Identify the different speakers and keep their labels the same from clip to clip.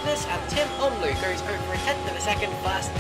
Speaker 1: goodness, and Tim Onlu goes over a tenth of a second fast.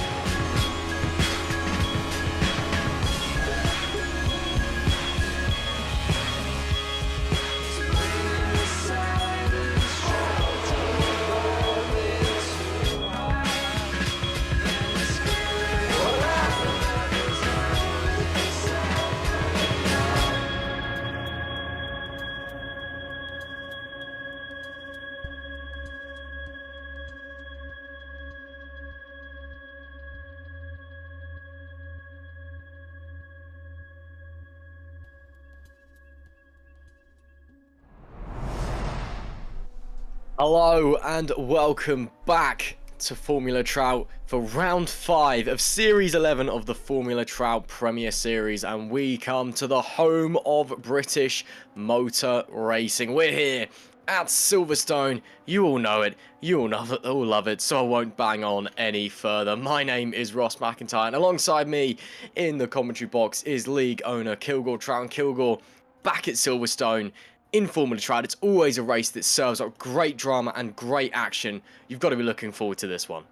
Speaker 2: Hello and welcome back to Formula Trout for round 5 of Series 11 of the Formula Trout Premier Series, and we come to the home of British motor racing. We're here at Silverstone. You all know it, you all love it, so I won't bang on any further. My name is Ross McIntyre, and alongside me in the commentary box is league owner Kilgore. Trout and Kilgore back at Silverstone in Formula Trout. It's always a race that serves up great drama and great action. You've got to be looking forward to this one.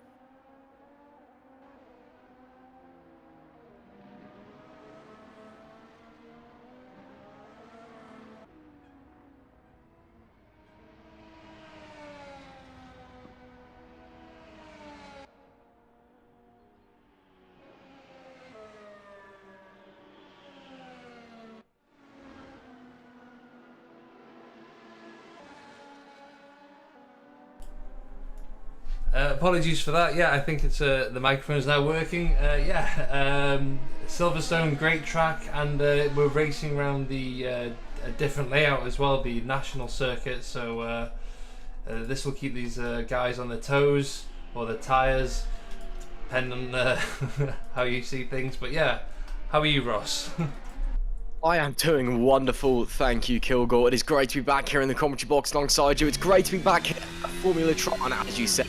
Speaker 3: Apologies for that. Yeah, I think it's the microphone is now working. Silverstone, great track, and we're racing around the a different layout as well, the national circuit. So this will keep these guys on their toes or their tyres, depending on how you see things. But yeah, how are you, Ross?
Speaker 2: I am doing wonderful, thank you, Kilgore. It is great to be back here in the commentary box alongside you. It's great to be back here at Formula Trout, and as you said,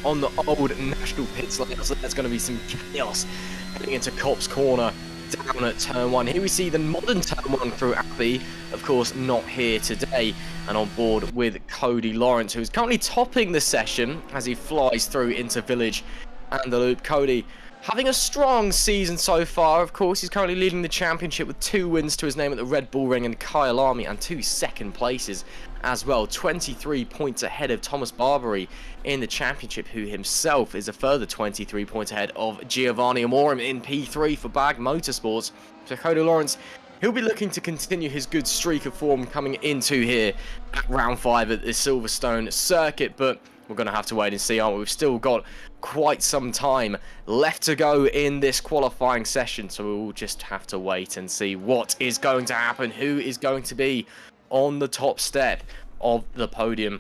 Speaker 2: on the old national pits layout. So there's going to be some chaos heading into Copse Corner down at turn 1. Here we see the modern turn 1 through Abbey, of course not here today, and on board with Cody Lawrence, who's currently topping the session as he flies through into Village and the Loop. Cody having a strong season so far. Of course, he's currently leading the championship with 2 wins to his name at the Red Bull Ring and Kyle Army, and 2 second places as well. 23 points ahead of Thomas Barbary in the championship, who himself is a further 23 points ahead of Giovanni Amorim in P3 for Bag Motorsports. So Cody Lawrence, he'll be looking to continue his good streak of form coming into here at round 5 at the Silverstone circuit, but we're going to have to wait and see, aren't we? We've still got quite some time left to go in this qualifying session, so we'll just have to wait and see what is going to happen, who is going to be on the top step of the podium.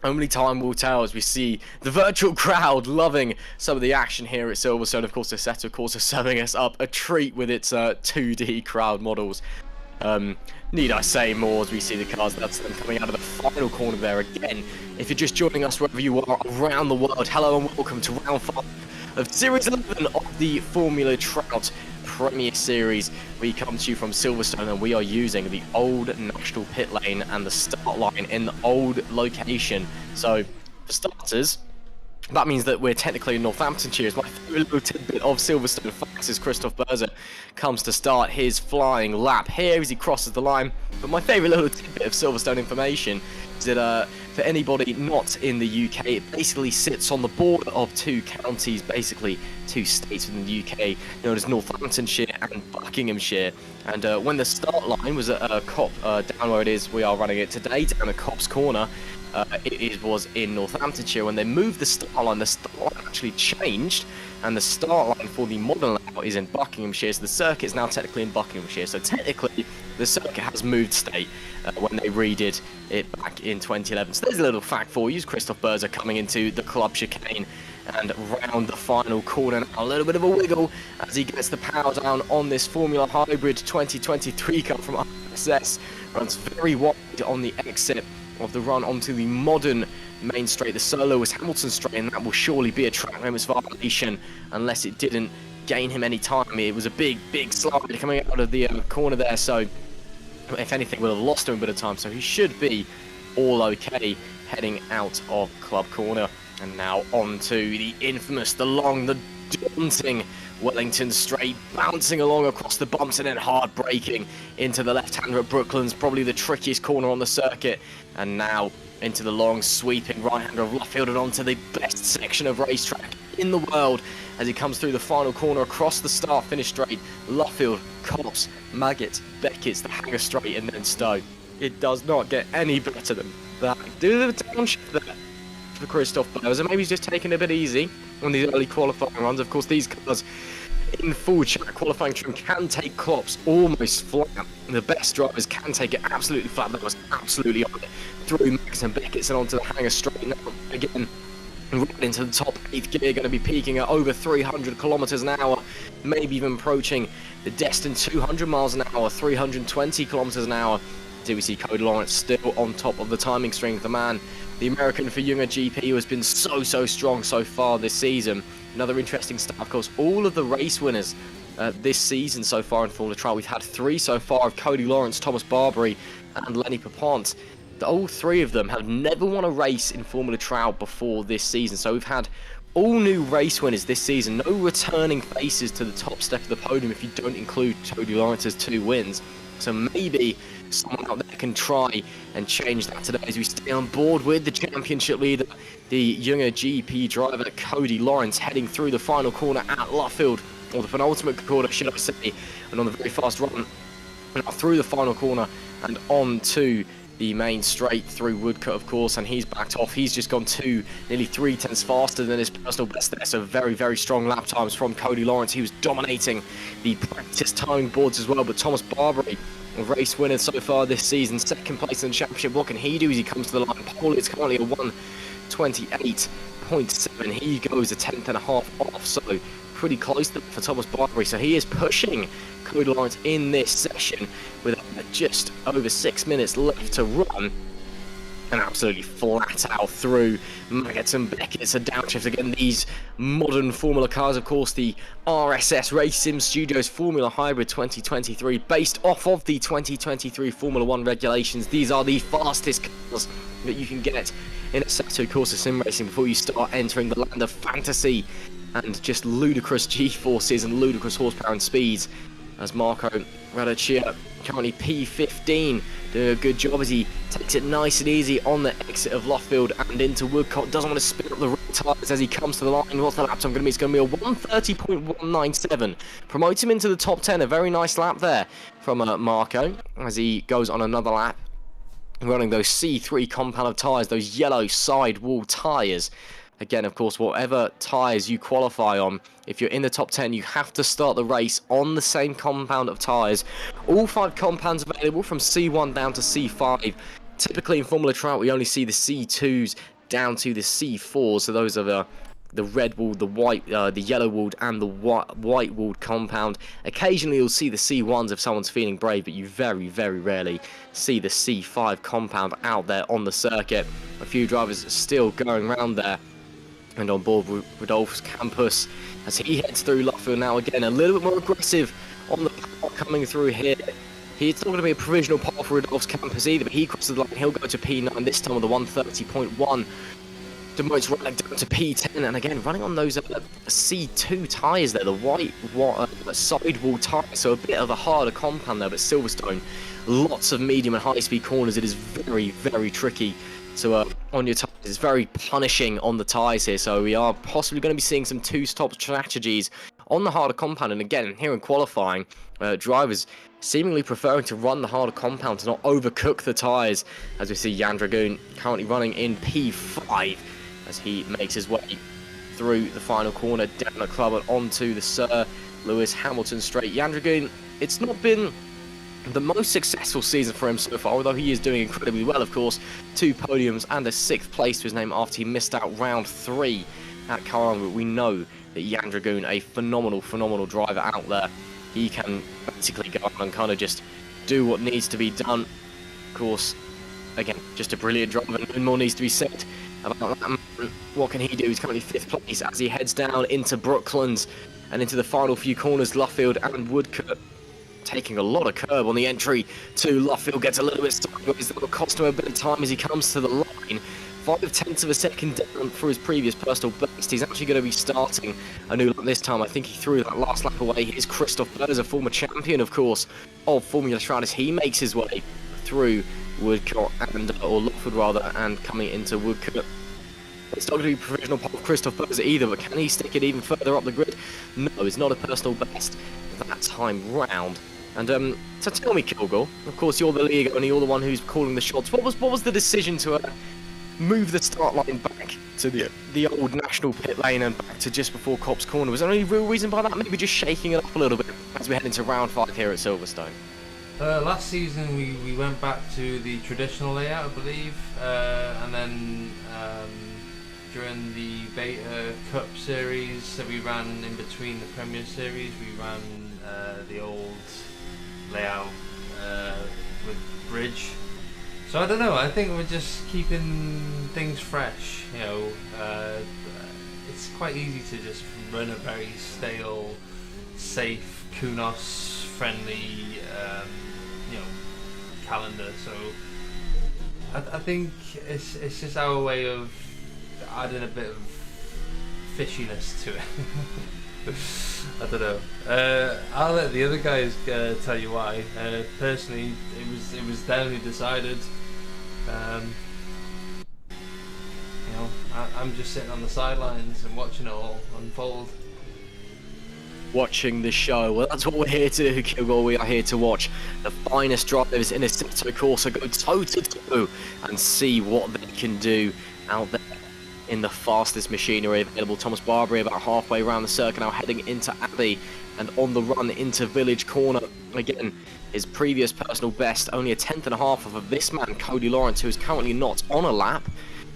Speaker 2: Only time will tell, as we see the virtual crowd loving some of the action here at Silverstone. Of course, the set, of course, is serving us up a treat with its 2D crowd models. Need I say more as we see the cars? That's them coming out of the final corner there again. If you're just joining us wherever you are around the world, hello and welcome to round 5 of Series 11 of the Formula Trout Premier Series. We come to you from Silverstone, and we are using the old national pit lane and the start line in the old location. So, for starters, that means that we're technically in Northamptonshire. It's my favourite little tidbit of Silverstone facts as Christoph Berzer comes to start his flying lap here as he crosses the line. But my favourite little tidbit of Silverstone information is that for anybody not in the UK, it basically sits on the border of 2 counties, basically 2 states within the UK, known as Northamptonshire and Buckinghamshire. And when the start line was at down where it is, we are running it today, down at Copse Corner, it was in Northamptonshire. When they moved the start line actually changed, and the start line for the modern layout is in Buckinghamshire, so the circuit is now technically in Buckinghamshire. So technically, the circuit has moved state when they redid it back in 2011. So there's a little fact for you. Christoph Berzer coming into the club chicane and round the final corner. Now, a little bit of a wiggle as he gets the power down on this Formula Hybrid 2023 car from RSS. Runs very wide on the exit of the run onto the modern main straight, the Sir Lewis Hamilton straight, and that will surely be a track limits violation unless it didn't gain him any time. It was a big slide coming out of the corner there, so if anything we'll have lost him a bit of time, so he should be all okay heading out of club corner. And now on to the infamous, the long, the daunting Wellington straight, bouncing along across the bumps and then hard braking into the left-hander at Brooklands, probably the trickiest corner on the circuit. And now into the long, sweeping right-hander of Luffield and onto the best section of racetrack in the world as he comes through the final corner across the start-finish straight. Luffield, Copse, Maggott, Beckett's the hanger straight and then Stowe. It does not get any better than that. Do the downshift there for Christoph Bowers, and maybe he's just taking it a bit easy on these early qualifying runs. Of course, these cars in full track qualifying trim can take Klopp's almost flat. The best drivers can take it absolutely flat. That was absolutely on it through Max and Beckett's and onto the hanger straight. Now again, right into the top 8th gear, going to be peaking at over 300 kilometers an hour, maybe even approaching the destined 200 miles an hour, 320 kilometers an hour. Do we see Cody Lawrence still on top of the timing string? The man, the American for Junger GP, who has been so strong so far this season. Another interesting stat, of course, all of the race winners this season so far in Formula Trout, we've had 3 so far of Cody Lawrence, Thomas Barbary and Lenny Papont. All 3 of them have never won a race in Formula Trout before this season. So we've had all new race winners this season, no returning faces to the top step of the podium if you don't include Cody Lawrence's 2 wins. So maybe someone out there can try and change that today as we stay on board with the championship leader, the Junger GP driver Cody Lawrence, heading through the final corner at Luffield, or the penultimate corner should I say, and on the very fast run now through the final corner and on to the main straight through Woodcut, of course, and he's backed off. He's just gone nearly 3/10 faster than his personal best there, so very strong lap times from Cody Lawrence. He was dominating the practice timing boards as well, but Thomas Barbary, a race winner so far this season, second place in the championship. What can he do as he comes to the line? Pole is currently a 1:28.7. He goes a 10th and a half off, so pretty close to for Thomas Barbary. So he is pushing Cody Lawrence in this session with just over 6 minutes left to run. And absolutely flat out through Maggott and Beckett's a downshift. Again, these modern Formula cars, of course, the RSS Race Sim Studios Formula Hybrid 2023, based off of the 2023 Formula 1 regulations. These are the fastest cars that you can get in a Assetto Corsa sim racing before you start entering the land of fantasy and just ludicrous G-forces and ludicrous horsepower and speeds. As Marco Radicchia, currently P15, doing a good job as he takes it nice and easy on the exit of Luffield and into Woodcote. Doesn't want to spin up the right tyres as he comes to the line. What's the lap time going to be? It's going to be a 1:30.197. Promotes him into the top 10. A very nice lap there from Marco as he goes on another lap, running those C3 compound of tyres, those yellow sidewall tyres. Again, of course, whatever tyres you qualify on, if you're in the top 10, you have to start the race on the same compound of tyres. All 5 compounds available from C1 down to C5. Typically in Formula Trout, we only see the C2s down to the C4s. So those are the red-walled, the white, the yellow-walled, and the white-walled compound. Occasionally, you'll see the C1s if someone's feeling brave, but you very rarely see the C5 compound out there on the circuit. A few drivers still going around there. And on board with Rodolph's Campus as he heads through Luffield now. Again, a little bit more aggressive on the power coming through here. It's not going to be a provisional pole for Rodolph's Campus either, but he crosses the line. He'll go to P9 this time with a 1:30.1. Demotes Relic down to P10, and again running on those C2 tyres there, the white sidewall tyres, so a bit of a harder compound there, but Silverstone, lots of medium and high speed corners. It is very tricky. So on your tyres, it's very punishing on the tyres here, so we are possibly going to be seeing some 2-stop strategies on the harder compound. And again, here in qualifying, drivers seemingly preferring to run the harder compound to not overcook the tyres, as we see Jan Dragoon currently running in P5 as he makes his way through the final corner, down the club and onto the Sir Lewis Hamilton straight. Jan Dragoon, it's not been the most successful season for him so far, although he is doing incredibly well, of course. 2 podiums and a 6th place to his name after he missed out round 3 at Kahraman. But we know that Jan Dragoon, a phenomenal driver out there. He can basically go on and kind of just do what needs to be done. Of course, again, just a brilliant driver, and more needs to be said about that man. What can he do? He's currently 5th place as he heads down into Brooklands and into the final few corners, Luffield and Woodcote. Taking a lot of curb on the entry to Luffield, gets a little bit sideways. That will cost him a bit of time as he comes to the line. 5/10 of a second down for his previous personal best. He's actually going to be starting a new lap this time. I think he threw that last lap away. Here's Christoph Berz, a former champion, of course, of Formula Trout, as he makes his way through Woodcote or Lockwood rather, and coming into Woodcote. It's not going to be provisional pole of Christoph Berz either, but can he stick it even further up the grid? No, it's not a personal best that time round. And so tell me, Kilgore, of course you're the league and you're the one who's calling the shots. What was the decision to move the start line back to the old national pit lane and back to just before Copse Corner? Was there any real reason behind that? Maybe just shaking it up a little bit as we head into round 5 here at Silverstone.
Speaker 3: Last season we went back to the traditional layout, I believe, and then during the Beta Cup series that we ran in between the Premier Series, we ran the old layout with bridge. So I don't know, I think we're just keeping things fresh, you know. It's quite easy to just run a very stale, safe, Kunos friendly you know, calendar. So I think it's just our way of adding a bit of fishiness to it. I don't know. I'll let the other guys tell you why. Personally, it was them who decided. You know, I'm just sitting on the sidelines and watching it all unfold.
Speaker 2: Watching the show. Well, that's what we're here to do, Kilgore. We are here to watch the finest drivers in a Assetto Corsa go toe-to-toe and see what they can do out there in the fastest machinery available. Thomas Barbary about halfway around the circuit now, heading into Abbey and on the run into Village Corner. Again, his previous personal best, only a 10th and a half of this man, Cody Lawrence, who is currently not on a lap,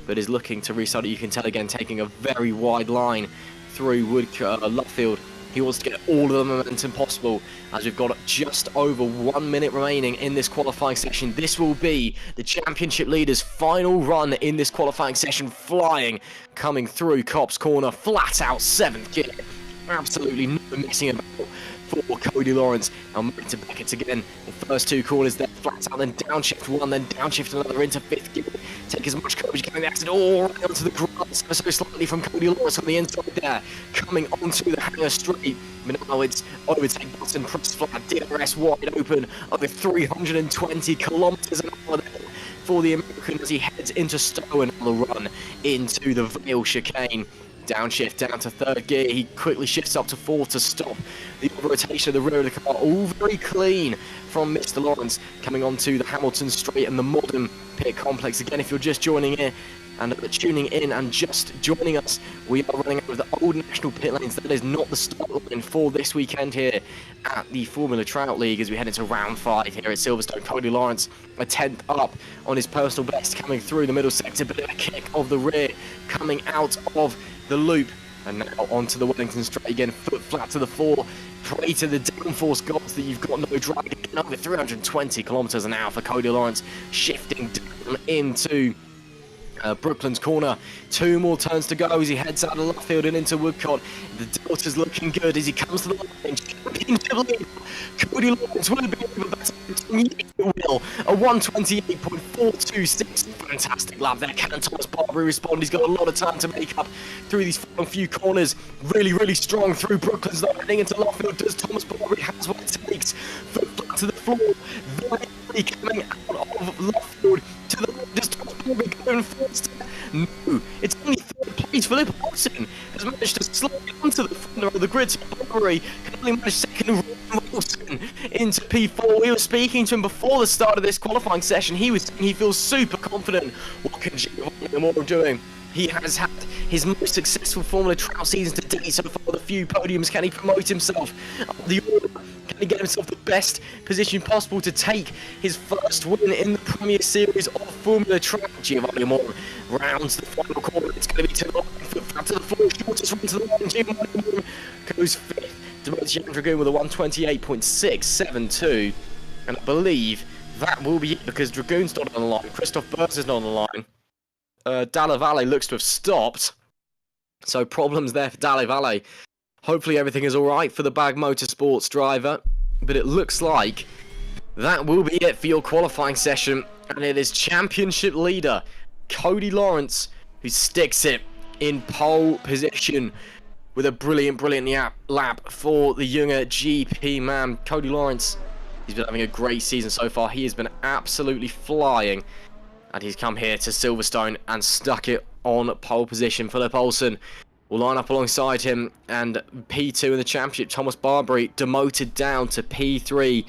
Speaker 2: but is looking to restart it. You can tell again, taking a very wide line through Luffield. He wants to get all of the momentum possible, as we've got just over 1 minute remaining in this qualifying session. This will be the championship leader's final run in this qualifying session, flying, coming through Copse Corner, flat out 7th gear. Absolutely no mixing about for Cody Lawrence. Now Martin Beckett again, the first 2 corners there, flat out, then downshift 1, then downshift another into 5th gear. Take as much coverage, getting the accident all right onto the grass, ever so slightly from Cody Lawrence on the inside there, coming onto the hanger straight. But now it's overtake button, press flat, DRS wide open, over 320 kilometers an hour there for the American as he heads into Stowe and on the run into the Vale chicane. Downshift down to 3rd gear, he quickly shifts up to 4 to stop the rotation of the rear of the car, all very clean from Mr. Lawrence, coming onto the Hamilton Straight and the modern pit complex. Again, if you're just joining in and tuning in and just joining us, we are running out of the old national pit lanes. That is not the start line for this weekend here at the Formula Trout League as we head into round 5 here at Silverstone. Cody Lawrence a 10th up on his personal best, coming through the middle sector, but a kick of the rear coming out of the loop, and now onto the Wellington Straight again, foot flat to the floor. Pray to the downforce gods that you've got no drag. Again, over 320 kilometers an hour for Cody Lawrence, shifting down into Brooklands Corner. 2 more turns to go as he heads out of Luffield and into Woodcote. The Delta's looking good as he comes to the line. Championship lead. Cody Lawrence will be able to will. A 128.426. Fantastic lap there. Can Thomas Barbary respond? He's got a lot of time to make up through these final few corners. Really, really strong through Brooklands, though, heading into Luffield. Does Thomas Barbary has what it takes? Foot flat to the floor. Very coming out of Luffield to the left. Does Thomas Barbary going faster? No, it's only 3rd place. Philip Hudson has managed to slide onto the front of the grid. So Barbary can only manage 2nd. Wilson into P4. We were speaking to him before the start of this qualifying session. He was saying he feels super confident. What can Giovanni Moore doing? He has had his most successful Formula Trout season to date so far. The few podiums. Can he promote himself up the order? Can he get himself the best position possible to take his first win in the Premier Series of Formula Trout? Giovanni Moore rounds the final corner. It's going to be to the left, foot flat to the floor, shortest run to the line. Giovanni Moore goes 5th. Towards Young Dragoon with a 128.672, and I believe that will be it because Dragoon's not on the line, Christoph Berz is not on the line, Dalle Valle looks to have stopped, so problems there for Dalle Valle. Hopefully everything is alright for the Bag Motorsports driver, but it looks like that will be it for your qualifying session, and it is championship leader Cody Lawrence, who sticks it in pole position with a brilliant lap for the younger GP man. Cody Lawrence, he's been having a great season so far. He has been absolutely flying, and he's come here to Silverstone and stuck it on pole position. Philip Olsen will line up alongside him, and P2 in the championship. Thomas Barbary demoted down to P3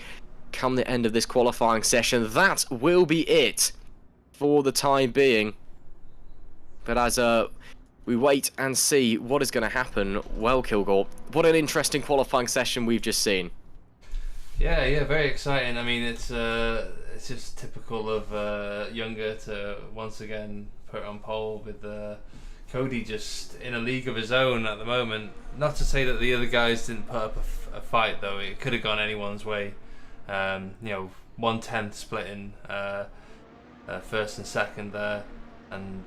Speaker 2: come the end of this qualifying session. That will be it for the time being. But as we wait and see what is going to happen, well, Kilgore, what an interesting qualifying session we've just seen.
Speaker 3: Yeah, very exciting. I mean, it's just typical of Younger to once again put on pole with Cody just in a league of his own at the moment. Not to say that the other guys didn't put up a fight, though. It could have gone anyone's way. 1/10 splitting first and second there, and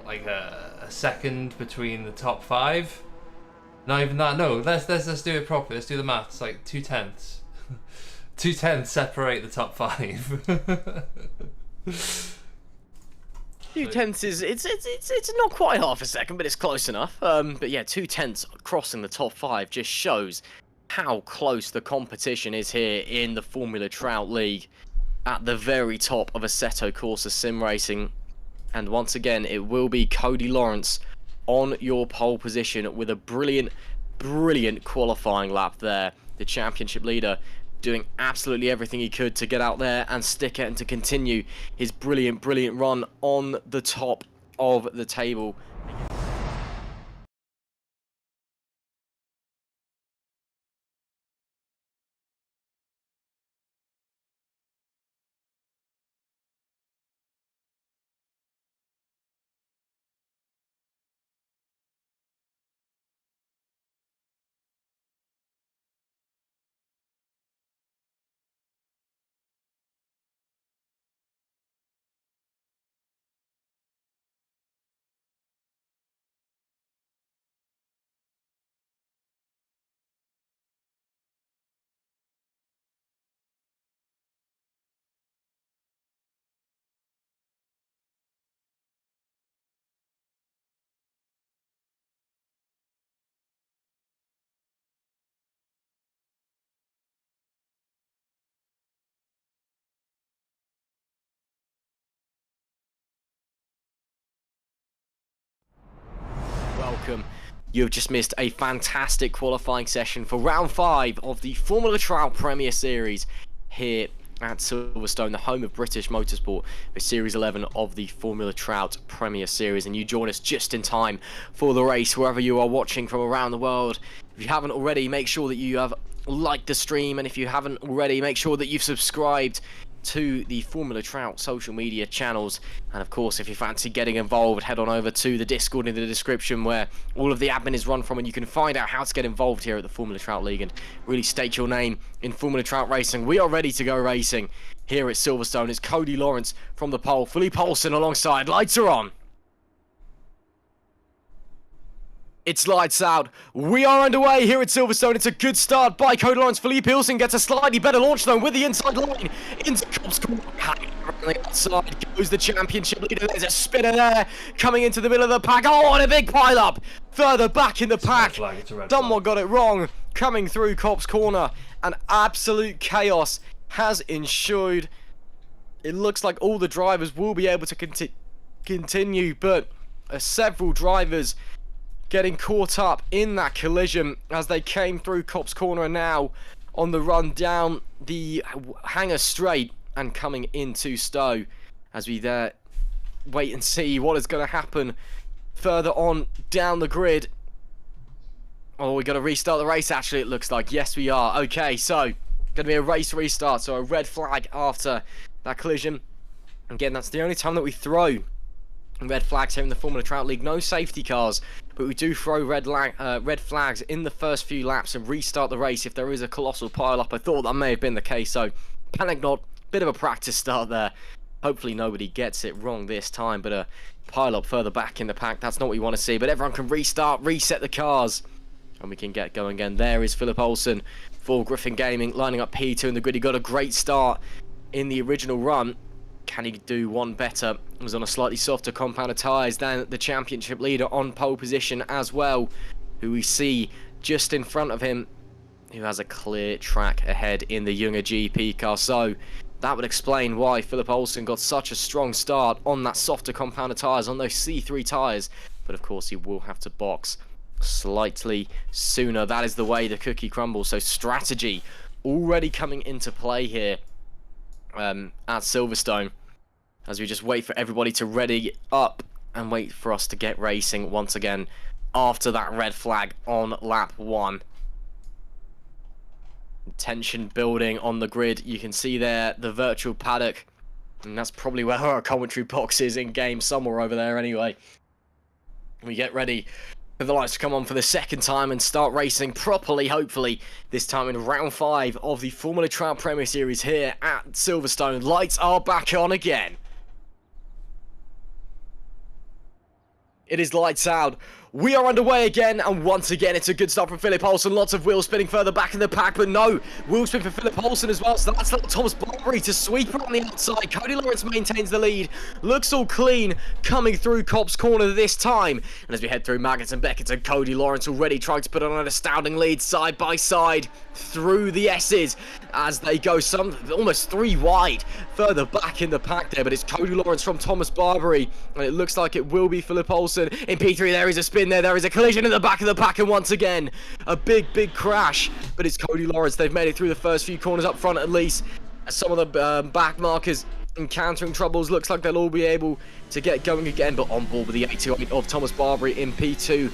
Speaker 3: like a second between the top 5. Not even that. No, let's do it properly. Let's do the maths. Like 2/10. 2/10 separate the top 5.
Speaker 2: 2/10 is it's not quite half a second, but it's close enough. But yeah, 2/10 crossing the top 5 just shows how close the competition is here in the Formula Trout League, at the very top of Assetto Corsa sim racing. And once again, it will be Cody Lawrence on your pole position with a brilliant qualifying lap there. The championship leader doing absolutely everything he could to get out there and stick it and to continue his brilliant run on the top of the table. Welcome. You have just missed a fantastic qualifying session for round 5 of the Formula Trout Premier Series here at Silverstone, the home of British motorsport, for Series 11 of the Formula Trout Premier Series. And you join us just in time for the race, wherever you are watching from around the world. If you haven't already, make sure that you have liked the stream, and if you haven't already, make sure that you've subscribed to the Formula Trout social media channels. And of course, if you fancy getting involved, head on over to the Discord in the description, where all of the admin is run from, and you can find out how to get involved here at the Formula Trout League and really state your name in Formula Trout racing. We are ready to go racing here at Silverstone. It's Cody Lawrence from the pole, Philippe Olsen alongside. Lights are on. It's lights out. We are underway here at Silverstone. It's a good start by Cody Lawrence. Philippe Ilsen gets a slightly better launch though with the inside line into Cop's corner. On the outside goes the championship leader. There's a spinner there coming into the middle of the pack. Oh, and a big pile up further back in the pack. Dunmore got it wrong coming through Cop's corner, and absolute chaos has ensued. It looks like all the drivers will be able to continue, but several drivers getting caught up in that collision as they came through Cop's corner, and now on the run down the hangar straight and coming into Stowe, as we there wait and see what is going to happen further on down the grid. Oh, we got to restart the race actually, it looks like. Yes, we are. Okay, so going to be a race restart, so a red flag after that collision. Again, that's the only time that we throw red flags here in the Formula Trout League. No safety cars, but we do throw red flags in the first few laps and restart the race if there is a colossal pile up. I thought that may have been the case, so panic not. Bit of a practice start there. Hopefully nobody gets it wrong this time, but a pile up further back in the pack, that's not what we want to see. But everyone can restart, reset the cars, and we can get going again. There is Philip Olsen for Griffin Gaming, lining up P2 in the grid. He got a great start in the original run, can he do one better? It was on a slightly softer compound of tyres than the championship leader on pole position as well, who we see just in front of him, who has a clear track ahead in the younger GP car. So that would explain why Philip Olsen got such a strong start on that softer compound of tyres, on those C3 tyres. But of course he will have to box slightly sooner. That is the way the cookie crumbles. So strategy already coming into play here at Silverstone, as we just wait for everybody to ready up and wait for us to get racing once again after that red flag on lap 1. Tension building on the grid. You can see there the virtual paddock, and that's probably where our commentary box is in game, somewhere over there anyway. We get ready for the lights to come on for the second time and start racing properly, hopefully, this time in round 5 of the Formula Trout Premier Series here at Silverstone. Lights are back on again. It is lights out. We are underway again, and once again, it's a good start from Philip Olsen. Lots of wheel spinning further back in the pack, but no, wheel spin for Philip Olsen as well, so that's little Thomas Barbary to sweep around the outside. Cody Lawrence maintains the lead, looks all clean, coming through Copse Corner this time. And as we head through Maggots and Beckett, and Cody Lawrence already trying to put on an astounding lead side by side through the S's as they go some almost 3 wide further back in the pack there, but it's Cody Lawrence from Thomas Barbary, and it looks like it will be Philip Olsen in P3. There is a spin there is a collision in the back of the pack, and once again a big crash, but it's Cody Lawrence. They've made it through the first few corners up front at least. Some of the back markers encountering troubles, looks like they'll all be able to get going again, but on board with the 828 of Thomas Barbary in P2,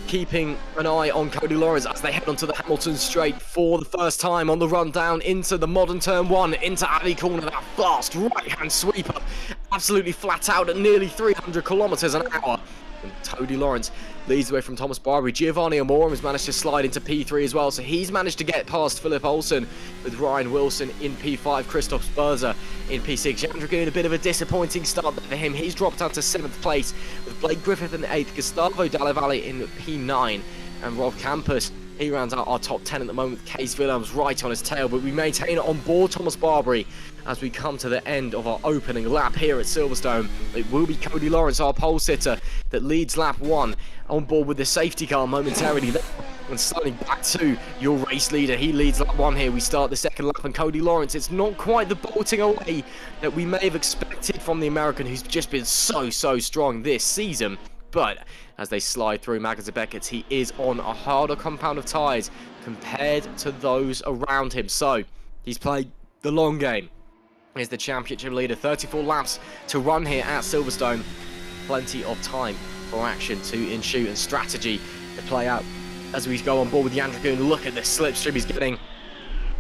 Speaker 2: keeping an eye on Cody Lawrence as they head onto the Hamilton straight for the first time on the run down into the modern turn 1, into Abbey Corner. That fast right hand sweeper absolutely flat out at nearly 300 kilometers an hour. And Cody Lawrence leads the way from Thomas Barbary. Giovanni Amorum has managed to slide into P3 as well, so he's managed to get past Philip Olsen, with Ryan Wilson in P5, Christoph Sperzer in P6. Jan Dragoon, a bit of a disappointing start for him. He's dropped down to 7th place, with Blake Griffith in 8th, Gustavo Dalla Valle in P9, and Rob Campus, he rounds out our top 10 at the moment, with Case Willems right on his tail. But we maintain it on board Thomas Barbary as we come to the end of our opening lap here at Silverstone. It will be Cody Lawrence, our pole sitter, that leads lap 1, on board with the safety car momentarily there. And sliding back to your race leader, he leads lap 1 here. We start the second lap, and Cody Lawrence, it's not quite the bolting away that we may have expected from the American, who's just been so strong this season. But as they slide through Maggots and Beckett, he is on a harder compound of tyres compared to those around him. So he's played the long game. Is the championship leader. 34 laps to run here at Silverstone. Plenty of time for action to ensue and strategy to play out as we go on board with Jan Dragoon. Look at this slipstream he's getting.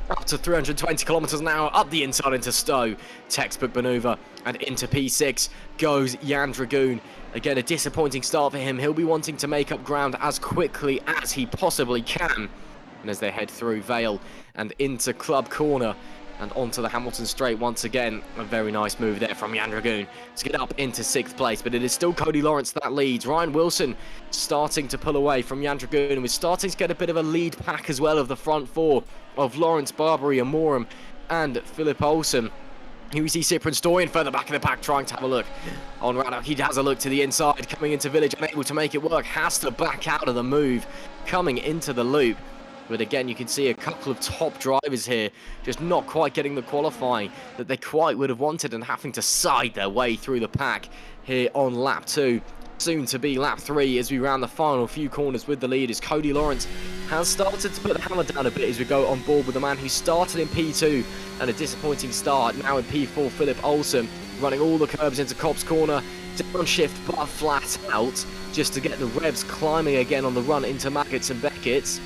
Speaker 2: Up to 320 kilometers an hour, up the inside into Stowe. Textbook maneuver, and into P6 goes Jan Dragoon. Again, a disappointing start for him. He'll be wanting to make up ground as quickly as he possibly can. And as they head through Vale and into Club Corner and onto the Hamilton straight once again, a very nice move there from Jan Dragoon to get up into 6th place. But it is still Cody Lawrence that leads. Ryan Wilson starting to pull away from Jan Dragoon, and we're starting to get a bit of a lead pack as well of the front 4 of Lawrence, Barbary, Amorum and Philip Olsen. Here we see Cyprian Stoyan further back in the pack, trying to have a look on Radok. He has a look to the inside, coming into Village, unable to make it work, has to back out of the move, coming into the loop. But again, you can see a couple of top drivers here just not quite getting the qualifying that they quite would have wanted, and having to side their way through the pack here on lap 2. Soon to be lap 3 as we round the final few corners with the leaders. Cody Lawrence has started to put the hammer down a bit as we go on board with the man who started in P2 and a disappointing start. Now in P4, Philip Olsen running all the curbs into Copse Corner, downshift but flat out just to get the revs climbing again on the run into Maggots and Beckett.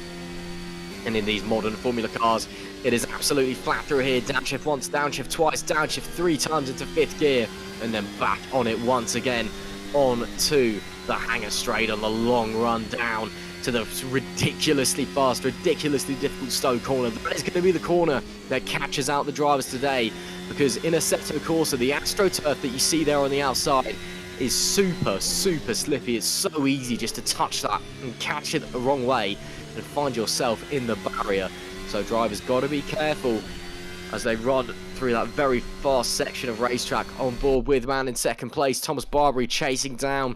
Speaker 2: And in these modern Formula cars, it is absolutely flat through here. Downshift once, downshift twice, downshift 3 times into 5th gear, and then back on it once again on to the hanger straight on the long run down to the ridiculously fast, ridiculously difficult Stowe corner. That is going to be the corner that catches out the drivers today, because in Assetto Corsa, the AstroTurf that you see there on the outside is super slippy. It's so easy just to touch that and catch it the wrong way and find yourself in the barrier. So drivers got to be careful as they run through through that very fast section of racetrack. On board with man in second place, Thomas Barbary, chasing down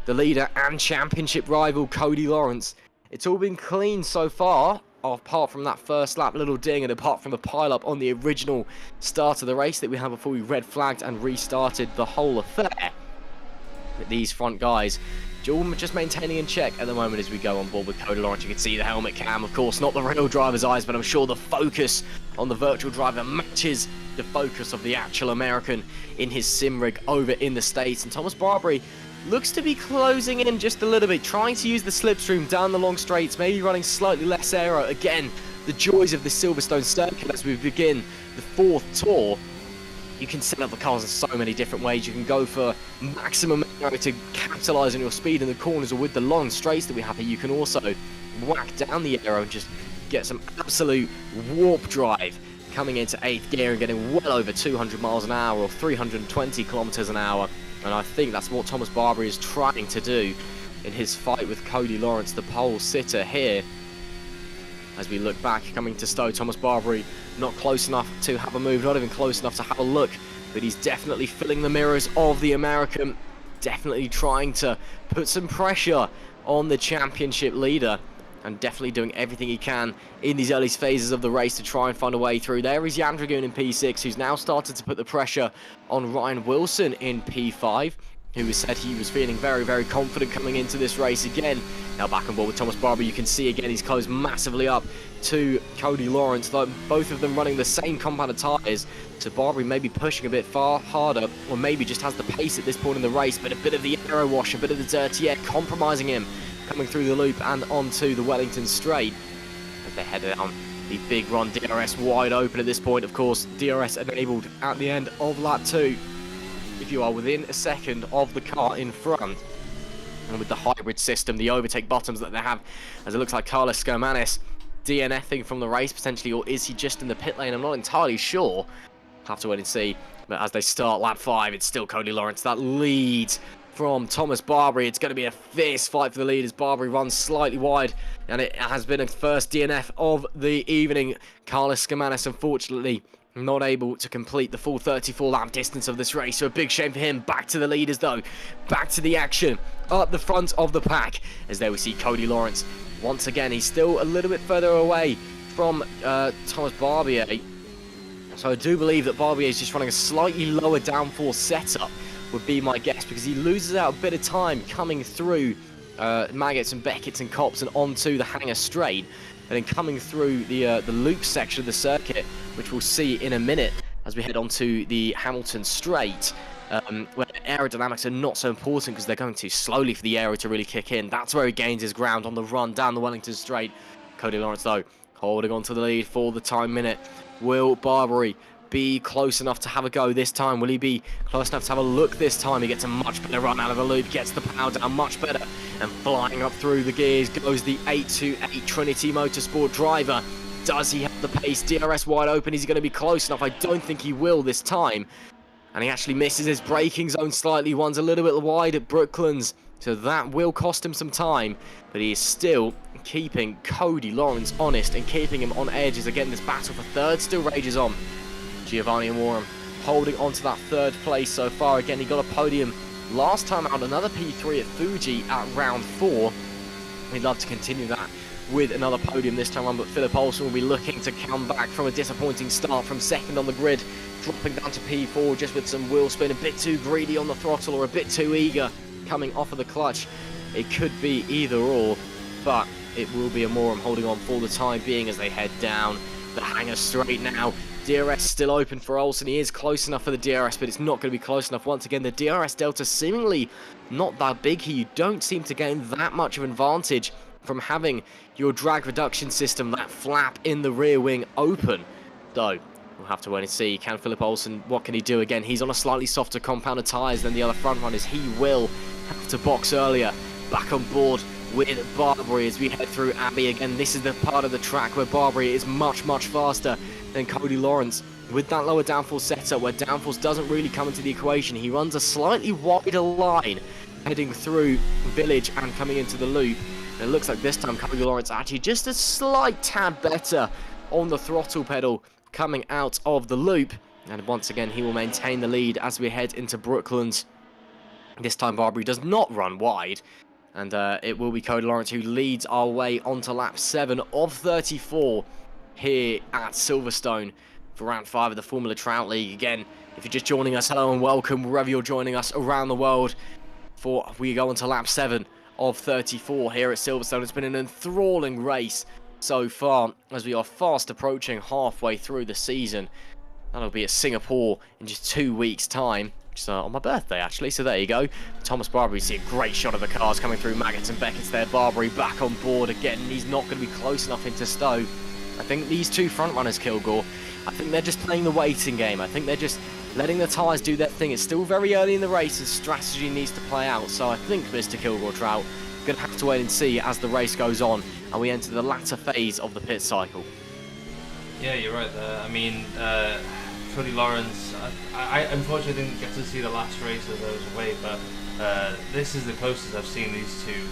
Speaker 2: the leader and championship rival Cody Lawrence. It's all been clean so far, apart from that first lap little ding and apart from the pile-up on the original start of the race that we had before we red flagged and restarted the whole affair. But these front guys, just maintaining in check at the moment as we go on board with Cody Lawrence. You can see the helmet cam, of course, not the real driver's eyes, but I'm sure the focus on the virtual driver matches the focus of the actual American in his sim rig over in the States. And Thomas Barbary looks to be closing in just a little bit, trying to use the slipstream down the long straights, maybe running slightly less aero. Again, the joys of the Silverstone circuit as we begin the fourth tour. You can set up the cars in so many different ways. You can go for maximum aero to capitalise on your speed in the corners, or with the long straights that we have here, you can also whack down the aero and just get some absolute warp drive coming into 8th gear and getting well over 200 miles an hour or 320 kilometers an hour. And I think that's what Thomas Barbary is trying to do in his fight with Cody Lawrence, the pole sitter here. As we look back, coming to Stowe, Thomas Barbary not close enough to have a move, not even close enough to have a look, but he's definitely filling the mirrors of the American, definitely trying to put some pressure on the championship leader, and definitely doing everything he can in these early phases of the race to try and find a way through. There is Jan Dragoon in P6, who's now started to put the pressure on Ryan Wilson in P5, who has said he was feeling very, very confident coming into this race again. Now back on board with Thomas Barbary, you can see again he's closed massively up to Cody Lawrence, though both of them running the same compound of tyres. So Barbary may be pushing a bit far harder, or maybe just has the pace at this point in the race, but a bit of the aero wash, a bit of the dirty air compromising him coming through the loop and onto the Wellington straight as they head down the big run. DRS wide open at this point, of course. DRS enabled at the end of lap 2. If you are within a second of the car in front, and with the hybrid system, the overtake buttons that they have, as it looks like Carlos Skermanis DNFing from the race potentially, or is he just in the pit lane? I'm not entirely sure. Have to wait and see. But as they start lap 5, it's still Cody Lawrence that leads from Thomas Barbary. It's going to be a fierce fight for the lead as Barbary runs slightly wide, and it has been a first DNF of the evening. Carlos Skermanis, unfortunately, not able to complete the full 34 lap distance of this race, so a big shame for him. Back to the leaders though, back to the action up the front of the pack, as there we see Cody Lawrence. Once again, he's still a little bit further away from Thomas Barbier, so I do believe that Barbier is just running a slightly lower downforce setup, would be my guess, because he loses out a bit of time coming through Maggots and Beckett's and Copse and onto the Hangar Straight, and then coming through the loop section of the circuit, which we'll see in a minute as we head onto the Hamilton Straight, where aerodynamics are not so important because they're going too slowly for the aero to really kick in. That's where he gains his ground on the run down the Wellington Straight. Cody Lawrence, though, holding on to the lead for the time minute. Will Barbary be close enough to have a go this time? Will he be close enough to have a look this time? He gets a much better run out of the loop, gets the power down much better, and flying up through the gears goes the 828 Trinity Motorsport driver. Does he have the pace? DRS wide open. Is he going to be close enough? I don't think he will this time. And he actually misses his braking zone slightly. One's a little bit wide at Brooklands, so that will cost him some time. But he is still keeping Cody Lawrence honest and keeping him on edge as again this battle for third still rages on. Giovanni and Warham holding on to that third place so far. Again, he got a podium last time out, another P3 at Fuji at round 4. We'd love to continue that with another podium this time on, but Philip Olsen will be looking to come back from a disappointing start from second on the grid, dropping down to P4 just with some wheel spin, a bit too greedy on the throttle or a bit too eager coming off of the clutch. It could be either or, but it will be a Morum holding on for the time being as they head down the Hangar Straight now. DRS still open for Olsen. He is close enough for the DRS, but it's not going to be close enough. Once again, the DRS delta seemingly not that big here. You don't seem to gain that much of an advantage from having your drag reduction system, that flap in the rear wing open. Though, we'll have to wait and see. Can Philip Olsen, what can he do again? He's on a slightly softer compound of tyres than the other front runners. He will have to box earlier. Back on board with Barbary as we head through Abbey again. This is the part of the track where Barbary is much, much faster than Cody Lawrence. With that lower downforce setup where downforce doesn't really come into the equation, he runs a slightly wider line heading through Village and coming into the loop. And it looks like this time Cody Lawrence actually just a slight tad better on the throttle pedal coming out of the loop. And once again, he will maintain the lead as we head into Brooklands. This time, Barbary does not run wide. And it will be Cody Lawrence who leads our way onto lap 7 of 34 here at Silverstone for round 5 of the Formula Trout League. Again, if you're just joining us, hello and welcome wherever you're joining us around the world. For we go on to lap 7 of 34 here at Silverstone. It's been an enthralling race so far as we are fast approaching halfway through the season. That'll be at Singapore in just 2 weeks' time. Which, on my birthday, actually, so there you go. Thomas Barbary, see a great shot of the cars coming through. Maggots and Beckett's there. Barbary back on board again. He's not going to be close enough into Stowe. I think these two front runners, Kilgore, I think they're just playing the waiting game. I think they're just letting the tyres do their thing. It's still very early in the race and strategy needs to play out. So I think Mr. Kilgore Trout going to have to wait and see as the race goes on and we enter the latter phase of the pit cycle.
Speaker 3: Yeah, you're right there. I mean, Cody Lawrence, I unfortunately didn't get to see the last race as I was away, but this is the closest I've seen these two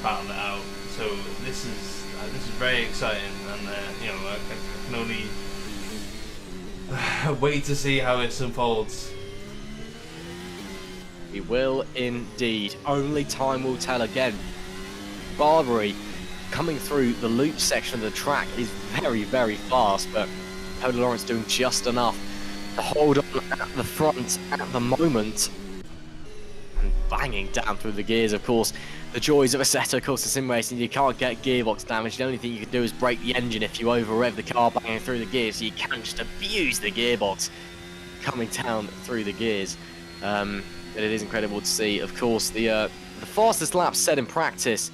Speaker 3: battle it out. So this is very exciting, and you know, I can only wait to see how this unfolds.
Speaker 2: We will indeed. Only time will tell again. Barbary coming through the loop section of the track is very, very fast, but Cody Lawrence doing just enough to hold on at the front at the moment. And banging down through the gears, of course. The joys of Assetto Corsa Sim Racing, you can't get gearbox damage. The only thing you can do is break the engine if you over-rev the car banging through the gears. So you can just abuse the gearbox coming down through the gears. But it is incredible to see. Of course, the fastest lap set in practice,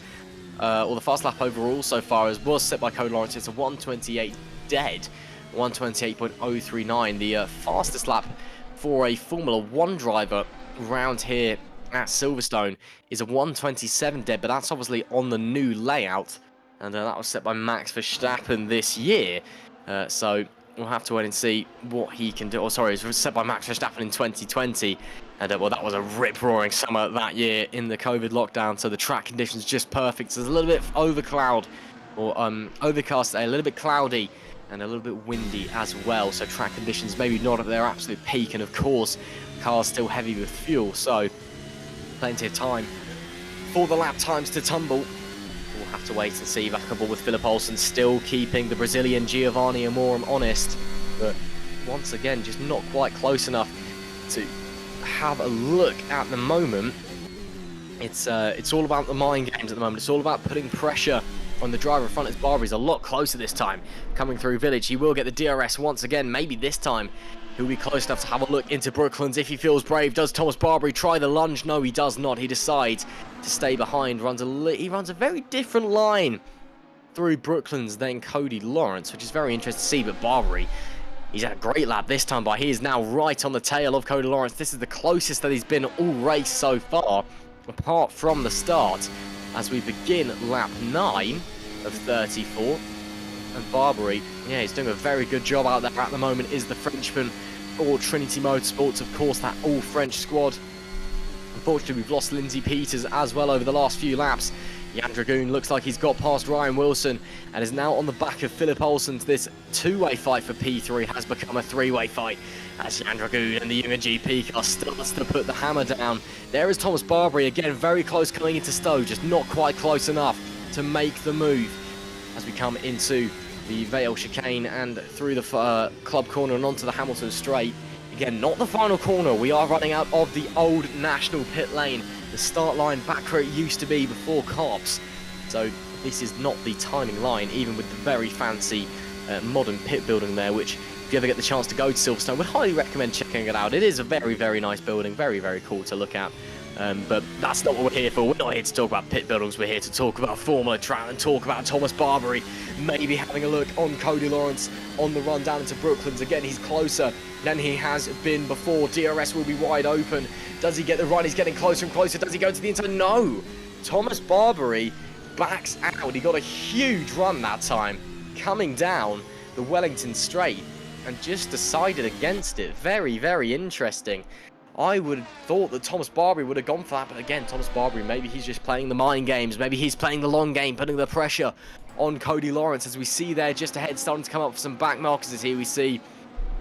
Speaker 2: or the fast lap overall so far, was set by Cody Lawrence. It's a 1:28 dead. 1:28.039, the fastest lap for a Formula 1 driver round here at Silverstone is a 1:27 dead, but that's obviously on the new layout, and that was set by Max Verstappen this year, so we'll have to wait and see what he can do. Oh, sorry, it was set by Max Verstappen in 2020, and well, that was a rip-roaring summer that year in the COVID lockdown, so the track conditions just perfect. So there's a little bit of overcast, a little bit cloudy, and a little bit windy as well, so track conditions maybe not at their absolute peak, and of course cars still heavy with fuel, so plenty of time for the lap times to tumble. We'll have to wait and see. Back on board with Philip Olsen, still keeping the Brazilian Giovanni Amorim honest, but once again just not quite close enough to have a look at the moment. It's all about the mind games at the moment. It's all about putting pressure on the driver in front. As Barbary's a lot closer this time, coming through Village. He will get the DRS once again. Maybe this time he'll be close enough to have a look into Brooklands if he feels brave. Does Thomas Barbary try the lunge? No, he does not. He decides to stay behind. He runs a very different line through Brooklands than Cody Lawrence, which is very interesting to see. But Barbary, he's had a great lap this time, but he is now right on the tail of Cody Lawrence. This is the closest that he's been all race so far, apart from the start, as we begin lap 9 of 34. And Barbary, yeah, he's doing a very good job out there at the moment, is the Frenchman for Trinity Motorsports, of course, that all-French squad. Unfortunately, we've lost Lindsay Peters as well over the last few laps. Jan Dragoon looks like he's got past Ryan Wilson and is now on the back of Philip Olsen. This two-way fight for P3 has become a three-way fight as Jan Dragoon and the Junior GP car starts to put the hammer down. There is Thomas Barbary, again, very close coming into Stowe, just not quite close enough to make the move as we come into the Vale chicane and through the club corner and onto the Hamilton straight. Again, not the final corner. We are running out of the old national pit lane, the start line back where it used to be before cops. So this is not the timing line, even with the very fancy modern pit building there, which if you ever get the chance to go to Silverstone, would highly recommend checking it out. It is a very, very nice building, very, very cool to look at. But that's not what we're here for. We're not here to talk about pit buildings. We're here to talk about Formula Trout and talk about Thomas Barbary maybe having a look on Cody Lawrence on the run down into Brooklands. Again, he's closer than he has been before. DRS will be wide open. Does he get the run? He's getting closer and closer. Does he go to the inside? No! Thomas Barbary backs out. He got a huge run that time, coming down the Wellington Straight and just decided against it. Very, very interesting. I would have thought that Thomas Barbary would have gone for that, but again, Thomas Barbary, maybe he's just playing the mind games, maybe he's playing the long game, putting the pressure on Cody Lawrence, as we see there just ahead, starting to come up for some back markers. As here we see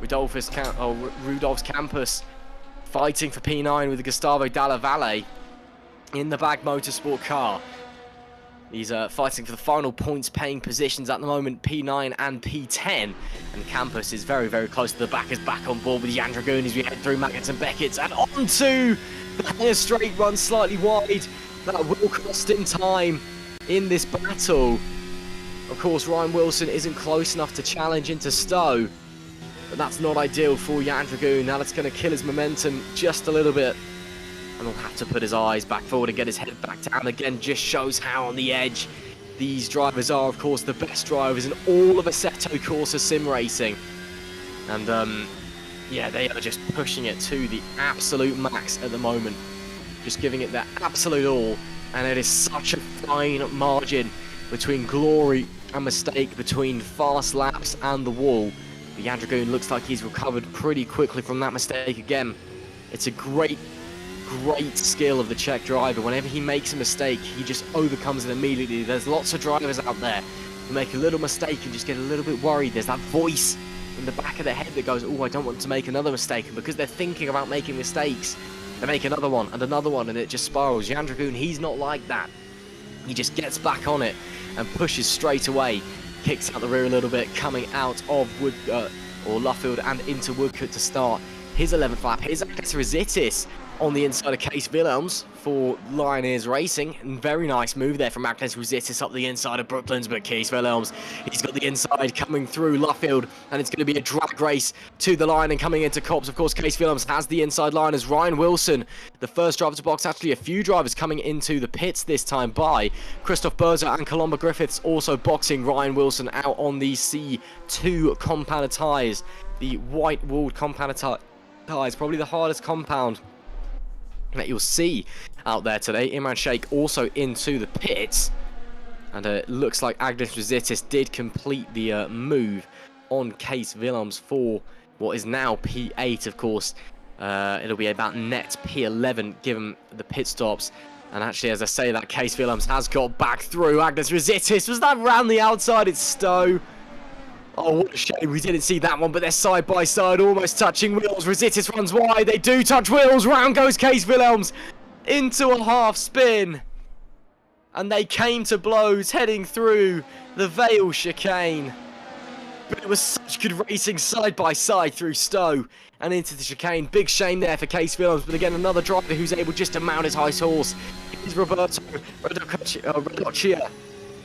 Speaker 2: Rudolph's Campus fighting for P9 with the Gustavo Dalla Valle in the Bag Motorsport car. He's fighting for the final points paying positions at the moment, P9 and P10. And Campus is very, very close to the back, is back on board with Jan Dragoon as we head through Maggots and Beckett's and onto the higher straight run slightly wide. That will cost him time in this battle. Of course, Ryan Wilson isn't close enough to challenge into Stowe, but that's not ideal for Jan Dragoon. Now that's going to kill his momentum just a little bit, and he'll have to put his eyes back forward and get his head back down again. Just shows how on the edge these drivers are. Of course, the best drivers in all of Assetto Corsa sim racing, and yeah, they are just pushing it to the absolute max at the moment, just giving it their absolute all, and it is such a fine margin between glory and mistake, between fast laps and the wall. But Jan Dragoon looks like he's recovered pretty quickly from that mistake again. It's a great skill of the Czech driver. Whenever he makes a mistake, he just overcomes it immediately. There's lots of drivers out there who make a little mistake and just get a little bit worried. There's that voice in the back of their head that goes, oh, I don't want to make another mistake. And because they're thinking about making mistakes, they make another one, and it just spirals. Jan Dragoon, he's not like that. He just gets back on it and pushes straight away, kicks out the rear a little bit, coming out of Luffield and into Woodcote to start his 11th lap. Here's Agnes Rositis on the inside of Case Willems for Lioneers Racing. And very nice move there from Agnes Rositis up the inside of Brooklands, but Case Willems, he's got the inside coming through Luffield, and it's going to be a drag race to the line and coming into Copse. Of course, Case Willems has the inside line as Ryan Wilson, the first driver to box. Actually, a few drivers coming into the pits this time by Christoph Berzer and Colombo Griffiths also boxing Ryan Wilson out on the C2 compounder tyres. The white-walled compounder tyres, probably the hardest compound that you'll see out there today. Imran Sheikh also into the pits, and it looks like Agnes Rositis did complete the move on Case Willems for what is now P8. Of course, it'll be about net P11 given the pit stops. And actually, as I say that, Case Willems has got back through Agnes Rositis. Was that round the outside? It's Stowe. Oh, what a shame we didn't see that one, but they're side by side, almost touching wheels. Rositis runs wide, they do touch wheels. Round goes Case Willems into a half spin. And they came to blows heading through the Vale chicane. But it was such good racing side by side through Stowe and into the chicane. Big shame there for Case Willems, but again, another driver who's able just to mount his high horse is Roberto Radocchia,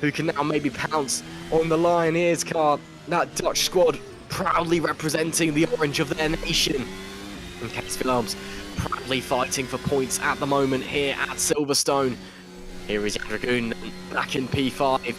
Speaker 2: who can now maybe pounce on the Lioneers car. That Dutch squad proudly representing the orange of their nation. And Case Willems proudly fighting for points at the moment here at Silverstone. Here is Jan Dragoon back in P5.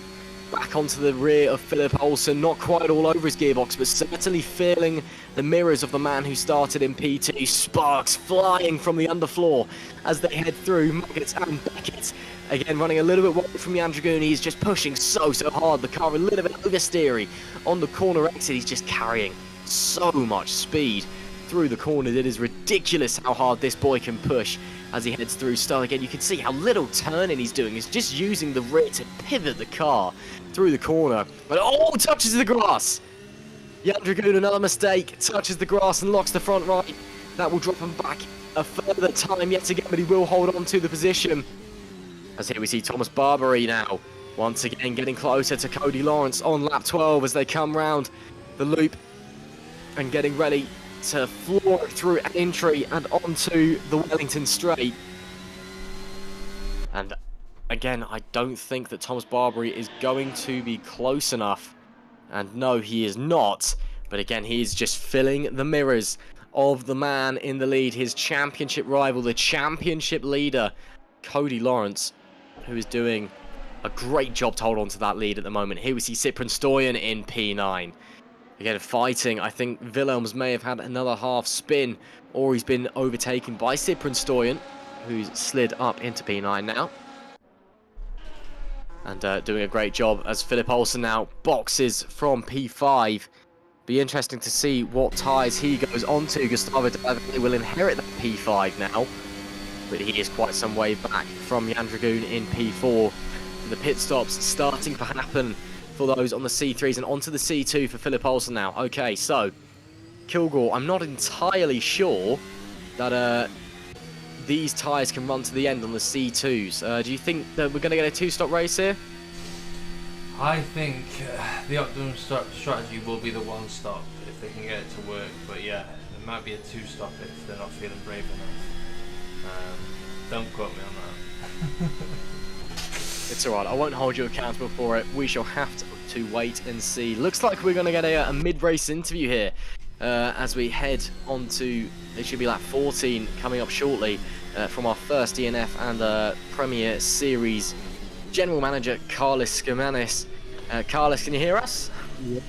Speaker 2: Back onto the rear of Philip Olsen. Not quite all over his gearbox, but certainly feeling the mirrors of the man who started in P2. Sparks flying from the underfloor as they head through Maggots and Beckett. Again, running a little bit wide from Jan Dragoon. He's just pushing so hard. The car a little bit oversteery on the corner exit. He's just carrying so much speed through the corner. It is ridiculous how hard this boy can push as he heads through Stowe. Again, you can see how little turning he's doing. He's just using the rear to pivot the car through the corner. But oh, touches the grass. Jan Dragoon, another mistake, touches the grass and locks the front right. That will drop him back a further time yet again, but he will hold on to the position. As here we see Thomas Barbary now, once again getting closer to Cody Lawrence on lap 12 as they come round the loop and getting ready to floor through Aintree and onto the Wellington Straight. And again, I don't think that Thomas Barbary is going to be close enough. And no, he is not. But again, he is just filling the mirrors of the man in the lead, his championship rival, the championship leader, Cody Lawrence, who is doing a great job to hold on to that lead at the moment. Here we see Cyprian Stoyan in P9. Again, fighting. I think Willems may have had another half spin, or he's been overtaken by Cyprian Stoyan, who's slid up into P9 now. And doing a great job as Philip Olsen now boxes from P5. Be interesting to see what tyres he goes onto. Gustavo David will inherit that P5 now, but he is quite some way back from Jan Dragoon in P4. The pit stops starting to happen for those on the C3s and onto the C2 for Philip Olsen now. Okay, so Kilgore, I'm not entirely sure that these tyres can run to the end on the C2s. Do you think that we're going to get a two-stop race here?
Speaker 3: I think the optimum strategy will be the one stop if they can get it to work, but yeah, it might be a two stop if they're not feeling brave enough. Don't quote me on that.
Speaker 2: It's alright, I won't hold you accountable for it. We shall have to wait and see. Looks like we're going to get a mid-race interview here as we head on to, it should be lap 14 coming up shortly from our first DNF and Premier Series General Manager Carlos Skimanis. Carlos, can you hear us?
Speaker 4: Yep.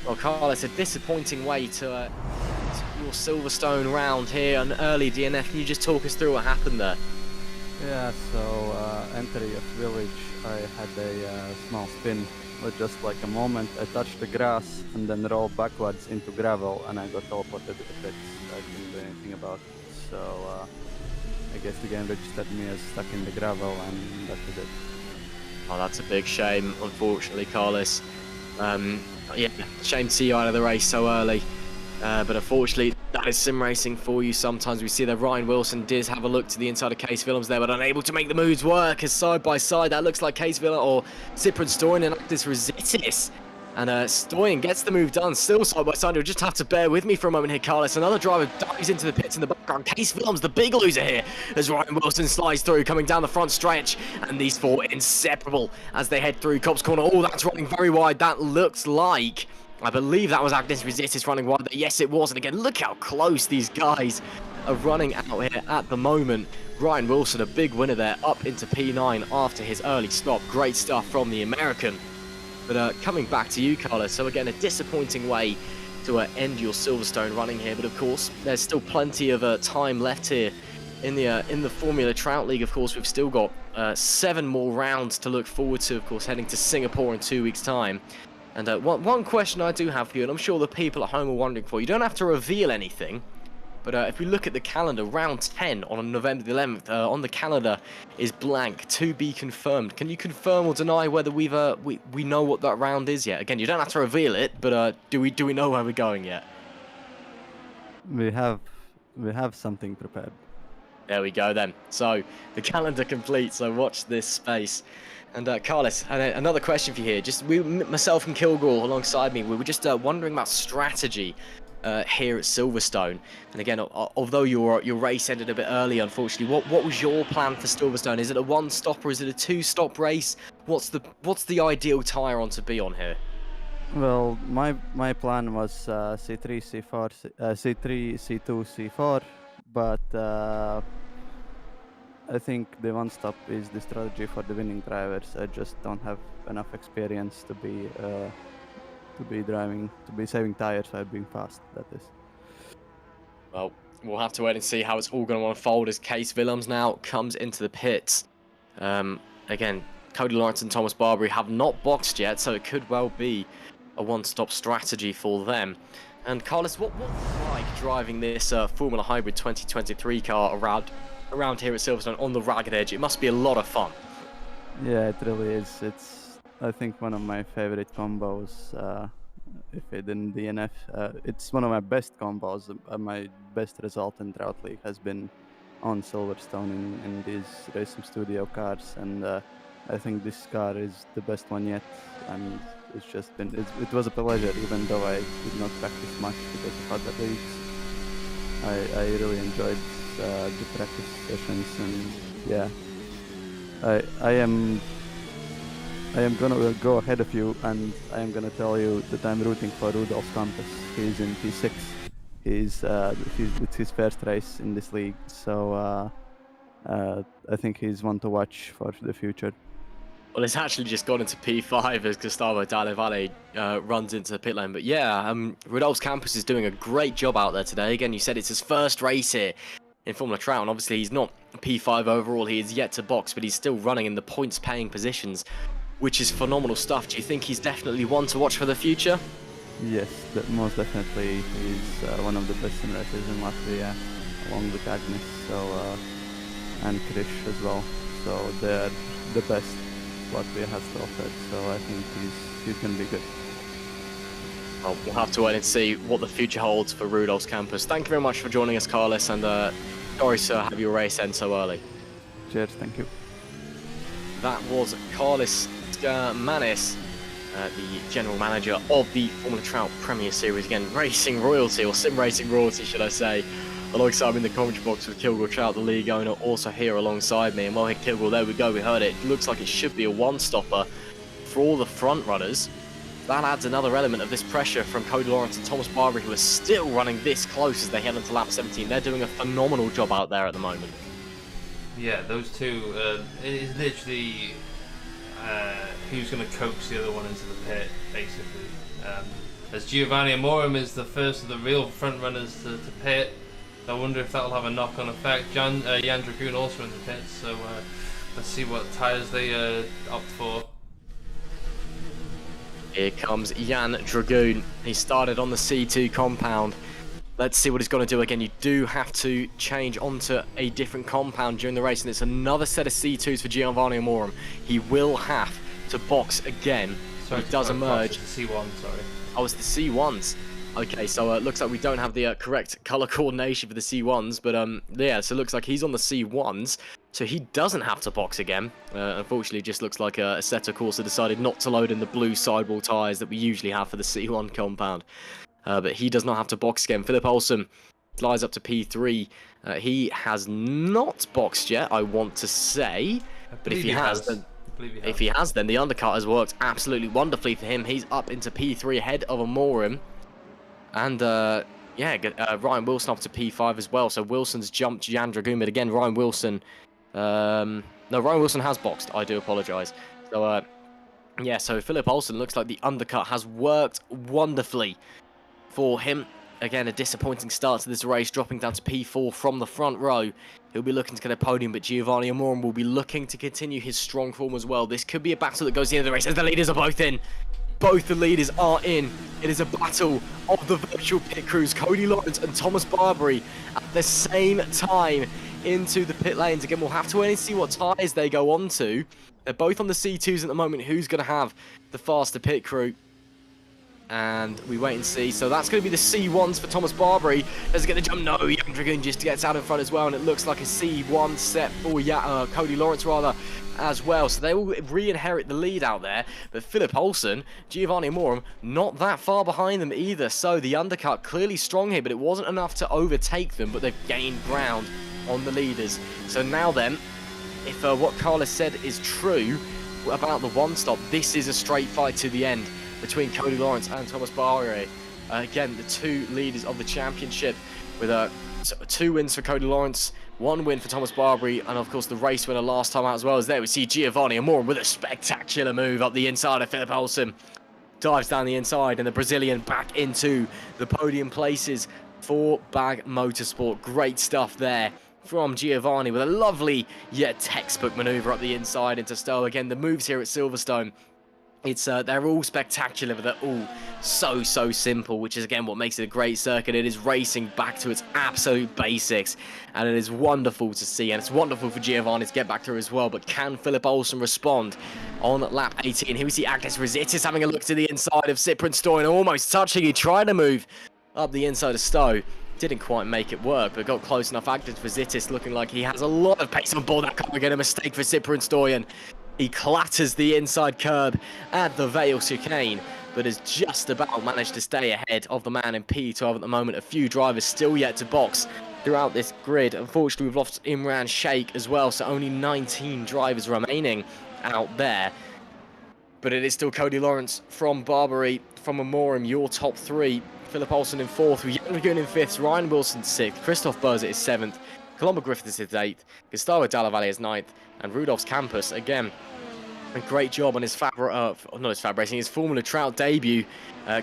Speaker 2: Well, Carlos, a disappointing way to your Silverstone round here, an early DNF. Can you just talk us through what happened there?
Speaker 4: Yeah, so entering a village, I had a small spin, but just like a moment, I touched the grass and then rolled backwards into gravel, and I got teleported to the pits. I didn't do anything about it, so I guess the game registered me as stuck in the gravel, and that was it.
Speaker 2: Oh, that's a big shame, unfortunately, Carlos. Yeah, shame to see you out of the race so early. But unfortunately, that is sim racing for you. Sometimes we see that Ryan Wilson did have a look to the inside of Case Willems there, but unable to make the moves work. As side by side, that looks like Case Willems or Cyprian Stoyan and Actis Rositis. And Stoyan gets the move done, still side by side. You'll just have to bear with me for a moment here, Carlos. Another driver dives into the pits in the background. Case Willems, the big loser here, as Ryan Wilson slides through, coming down the front stretch. And these four inseparable as they head through Cops Corner. Oh, that's running very wide. That looks like, I believe that was Agnes Rositis running wide. Yes, it was. And again, look how close these guys are running out here at the moment. Ryan Wilson, a big winner there, up into P9 after his early stop. Great stuff from the American. But coming back to you, Carlos, so again, a disappointing way to end your Silverstone running here. But of course, there's still plenty of time left here in the Formula Trout League. Of course, we've still got 7 more rounds to look forward to, of course, heading to Singapore in 2 weeks' time. And one question I do have for you, and I'm sure the people at home are wondering for you, don't have to reveal anything, but if we look at the calendar, round 10 on November the 11th, on the calendar is blank, to be confirmed. Can you confirm or deny whether we know what that round is yet? Again, you don't have to reveal it, but do we know where we're going yet?
Speaker 4: We have something prepared.
Speaker 2: There we go then. So the calendar complete, so watch this space. And Carlos, another question for you here. Just myself and Kilgore alongside me, we were just wondering about strategy here at Silverstone. And again, although your race ended a bit early, unfortunately, what was your plan for Silverstone? Is it a one-stop or is it a two-stop race? What's the ideal tyre on to be on here?
Speaker 4: Well, my plan was C3, C4, C3, C2, C4, but I think the one stop is the strategy for the winning drivers. I just don't have enough experience to be saving tires while being fast. That is.
Speaker 2: Well, we'll have to wait and see how it's all going to unfold as Case Willems now comes into the pits. Again, Cody Lawrence and Thomas Barbary have not boxed yet, so it could well be a one-stop strategy for them. And Carlos, what's it like driving this Formula Hybrid 2023 car around here at Silverstone on the ragged edge? It must be a lot of fun.
Speaker 4: Yeah, it really is. It's, I think, one of my favorite combos. If it didn't DNF, it's one of my best combos. My best result in Trout League has been on Silverstone in these racing studio cars, and I think this car is the best one yet. And it's just been, it was a pleasure, even though I did not practice much because of other leagues. I really enjoyed the practice sessions, and yeah, I am gonna go ahead of you, and I am gonna tell you that I'm rooting for Rudolf Campos. He's in P6. He's it's his first race in this league, so I think he's one to watch for the future.
Speaker 2: Well, it's actually just gone into P5 as Gustavo Dalle Valle runs into the pit lane. But yeah, Rudolf Campos is doing a great job out there today. Again, you said it's his first race here in Formula Trout, and obviously he's not P5 overall. He is yet to box, but he's still running in the points-paying positions, which is phenomenal stuff. Do you think he's definitely one to watch for the future?
Speaker 4: Yes, most definitely. He's one of the best sim racers in Latvia, along with Agnes, and Krish as well. So they're the best Latvia has to offer. So I think he's going to be good.
Speaker 2: Well, we'll have to wait and see what the future holds for Rudolph's campus. Thank you very much for joining us, Carlos, and sorry to have your race end so early.
Speaker 4: Cheers, thank you.
Speaker 2: That was Carlos Manis, the general manager of the Formula Trout Premier Series. Again, racing royalty, or sim racing royalty, should I say. Alongside me in the commentary box with Kilgore Trout, the league owner, also here alongside me. And well, Kilgore, there we go, we heard it. It looks like it should be a one-stopper for all the front runners. That adds another element of this pressure from Cody Lawrence and Thomas Barbary, who are still running this close as they head into lap 17. They're doing a phenomenal job out there at the moment.
Speaker 3: Yeah, those two, it is literally who's going to coax the other one into the pit, basically. As Giovanni Amorim is the first of the real front runners to pit, I wonder if that'll have a knock-on effect. Jan Dragoon also in the pits, so let's see what tyres they opt for.
Speaker 2: Here comes Jan Dragoon. He started on the C2 compound. Let's see what he's going to do again. You do have to change onto a different compound during the race, and it's another set of C2s for Giovanni Amorim. He will have to box again.
Speaker 3: Sorry,
Speaker 2: he does emerge.
Speaker 3: It's the C1, sorry.
Speaker 2: Oh, it's the C1s. Okay, so it looks like we don't have the correct colour coordination for the C1s, but yeah, so it looks like he's on the C1s, so he doesn't have to box again. Unfortunately, it just looks like a set of course decided not to load in the blue sidewall tyres that we usually have for the C1 compound. But he does not have to box again. Philip Olsen flies up to P3. He has not boxed yet, I want to say, but if he has, then the undercut has worked absolutely wonderfully for him. He's up into P3 ahead of Amorim. And, yeah, Ryan Wilson up to P5 as well. So Wilson's jumped Jan Dragoon, but again, Ryan Wilson... no, Ryan Wilson has boxed. I do apologise. So, yeah, so Philip Olsen looks like the undercut has worked wonderfully for him. Again, a disappointing start to this race, dropping down to P4 from the front row. He'll be looking to get a podium, but Giovanni Amorim will be looking to continue his strong form as well. This could be a battle that goes to the end of the race as the leaders are both in. Both the leaders are in. It is a battle of the virtual pit crews. Cody Lawrence and Thomas Barbary at the same time into the pit lanes. Again, we'll have to wait and see what tyres they go on to. They're both on the C2s at the moment. Who's going to have the faster pit crew? And we wait and see. So that's going to be the C1s for Thomas Barbary. Does he get the jump? No, Jan Dragoon just gets out in front as well. And it looks like a C1 set for Cody Lawrence, rather, as well. So they will re-inherit the lead out there. But Philip Olsen, Giovanni Amorim, not that far behind them either. So the undercut clearly strong here, but it wasn't enough to overtake them. But they've gained ground on the leaders. So now then, if what Carlos said is true about the one stop, this is a straight fight to the end between Cody Lawrence and Thomas Barbary. Again, the two leaders of the championship with 2 wins for Cody Lawrence, 1 win for Thomas Barbary, and of course the race winner last time out as well. As there we see Giovanni Amorim with a spectacular move up the inside of Philip Olsen. Dives down the inside, and the Brazilian back into the podium places for Bag Motorsport. Great stuff there from Giovanni with a lovely yet textbook maneuver up the inside into Stowe. Again, the moves here at Silverstone, it's they're all spectacular, but they're all so simple, which is again what makes it a great circuit. It is racing back to its absolute basics, and it is wonderful to see, and it's wonderful for Giovanni to get back through as well. But can Philip Olsen respond on lap 18? Here we see Agnes Rositis having a look to the inside of Cyprian Stoyan, almost touching. He tried to move up the inside of Stowe, didn't quite make it work, but got close enough. Agnes Rositis looking like he has a lot of pace on board. That can't get a mistake for Cyprian Stoyan. He clatters the inside curb at the Vale chicane, but has just about managed to stay ahead of the man in P12 at the moment. A few drivers still yet to box throughout this grid. Unfortunately, we've lost Imran Sheikh as well, so only 19 drivers remaining out there. But it is still Cody Lawrence from Barbary, from Amorim, your top 3. Philip Olsen in 4th, with Jan Dragoon in 5th, Ryan Wilson 6th, Christoph Burzett is 7th, Colombo Griffiths is 8th, Gustavo Dalla Valle is 9th, and Rudolph's Campus, again, a great job on his his Formula Trout debut,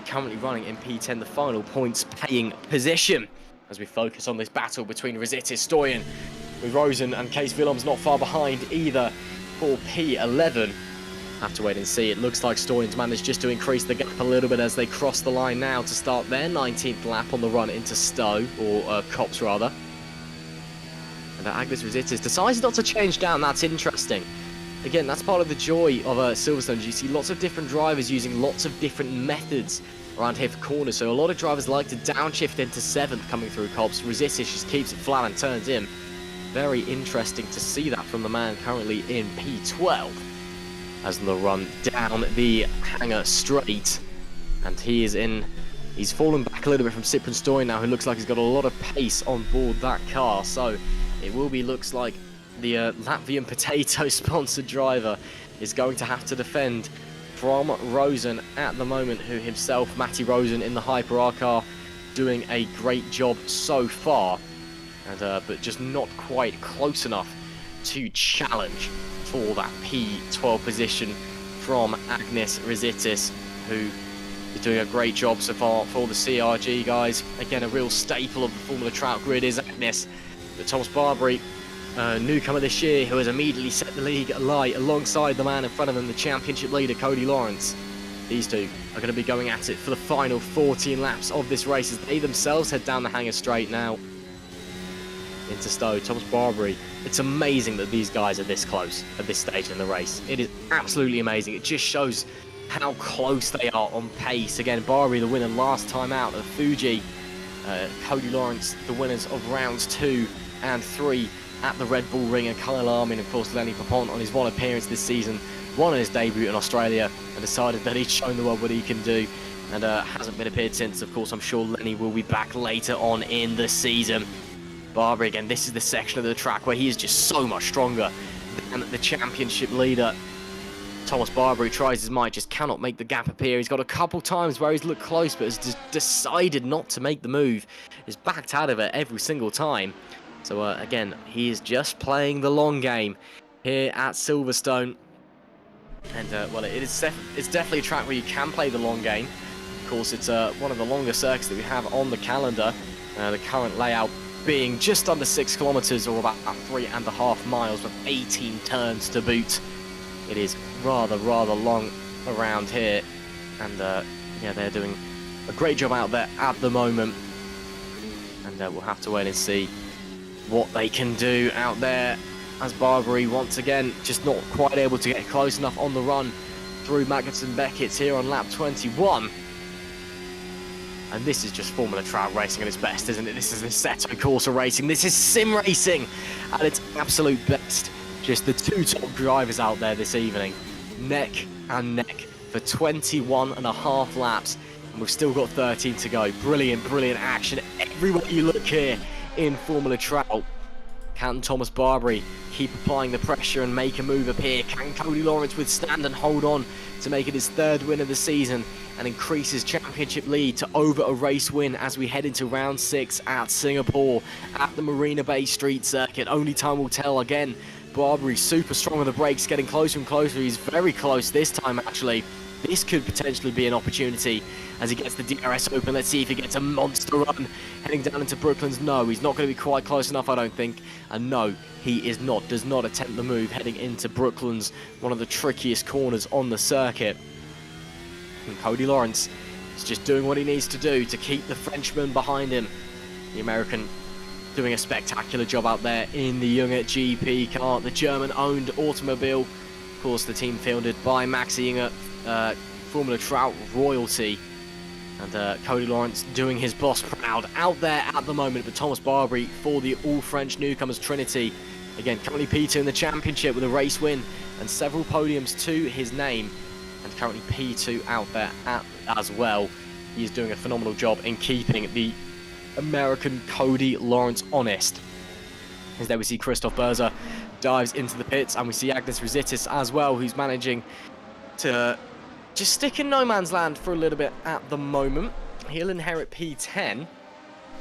Speaker 2: currently running in P10, the final points paying position, as we focus on this battle between Rositis, Stoyan, with Rosen and Case Willems not far behind either for P11. Have to wait and see. It looks like Stoyan's managed just to increase the gap a little bit as they cross the line now to start their 19th lap on the run into Stowe, or Copse rather. And Agnes Rositis decides not to change down. That's interesting. Again, that's part of the joy of Silverstone. You see lots of different drivers using lots of different methods around here for corners, so a lot of drivers like to downshift into 7th coming through Cobs. Resistis just keeps it flat and turns in. Very interesting to see that from the man currently in P12 as the run down the hangar straight. And he's fallen back a little bit from Cyprian Stoy now, who looks like he's got a lot of pace on board that car. So it looks like the Latvian Potato sponsored driver is going to have to defend from Rosen at the moment, who himself, Matty Rosen, in the Hyper R car, doing a great job so far, and but just not quite close enough to challenge for that P12 position from Agnes Resitis, who is doing a great job so far for the CRG guys. Again, a real staple of the Formula Trout grid is Agnes, but Thomas Barbary, newcomer this year, who has immediately set the league alight alongside the man in front of him, the championship leader Cody Lawrence. These two are going to be going at it for the final 14 laps of this race as they themselves head down the hangar straight now into Stowe. Thomas Barbary, it's amazing that these guys are this close at this stage in the race. It is absolutely amazing. It just shows how close they are on pace. Again, Barbary the winner last time out of Fuji. Cody Lawrence the winners of rounds 2 and 3 at the Red Bull Ring, and Kyle Armin, of course, Lenny Papon on his one appearance this season, won on his debut in Australia and decided that he'd shown the world what he can do, and hasn't been appeared since. Of course, I'm sure Lenny will be back later on in the season. Barbary, again, this is the section of the track where he is just so much stronger than the championship leader. Thomas Barbary tries his might, just cannot make the gap appear. He's got a couple times where he's looked close but has decided not to make the move. He's backed out of it every single time. So again, he is just playing the long game here at Silverstone. And well, it's definitely a track where you can play the long game. Of course, it's one of the longer circuits that we have on the calendar. The current layout being just under 6 kilometers, or about 3.5 miles, with 18 turns to boot. It is rather long around here, and yeah, they're doing a great job out there at the moment. And we'll have to wait and see what they can do out there, as Barbary once again just not quite able to get close enough on the run through Magnussen Beckett's here on lap 21. And this is just Formula Trout racing at its best, isn't it? This is Assetto Corsa racing. This is sim racing at its absolute best. Just the two top drivers out there this evening, neck and neck for 21.5 laps. And we've still got 13 to go. Brilliant action everywhere you look here in Formula Trout. Can Thomas Barbary keep applying the pressure and make a move up here? Can Cody Lawrence withstand and hold on to make it his 3rd win of the season and increase his championship lead to over a race win as we head into round 6 at Singapore at the Marina Bay Street Circuit? Only time will tell. Again, Barbary super strong on the brakes, getting closer and closer. He's very close this time, actually. This could potentially be an opportunity as he gets the DRS open. Let's see if he gets a monster run heading down into Brooklands. No, he's not going to be quite close enough, I don't think. And no, he is not. Does not attempt the move heading into Brooklands, one of the trickiest corners on the circuit. And Cody Lawrence is just doing what he needs to do to keep the Frenchman behind him. The American doing a spectacular job out there in the Junge GP car, the German-owned automobile. Of course, the team fielded by Maxi Junge, Formula Trout royalty, and Cody Lawrence doing his boss proud out there at the moment. But Thomas Barbary for the all-French newcomers Trinity, again currently P2 in the championship with a race win and several podiums to his name, and currently P2 out there as well. He is doing a phenomenal job in keeping the American Cody Lawrence honest. As there we see Christoph Berzer dives into the pits, and we see Agnes Resitis as well, who's managing to just stick in no man's land for a little bit at the moment. He'll inherit P10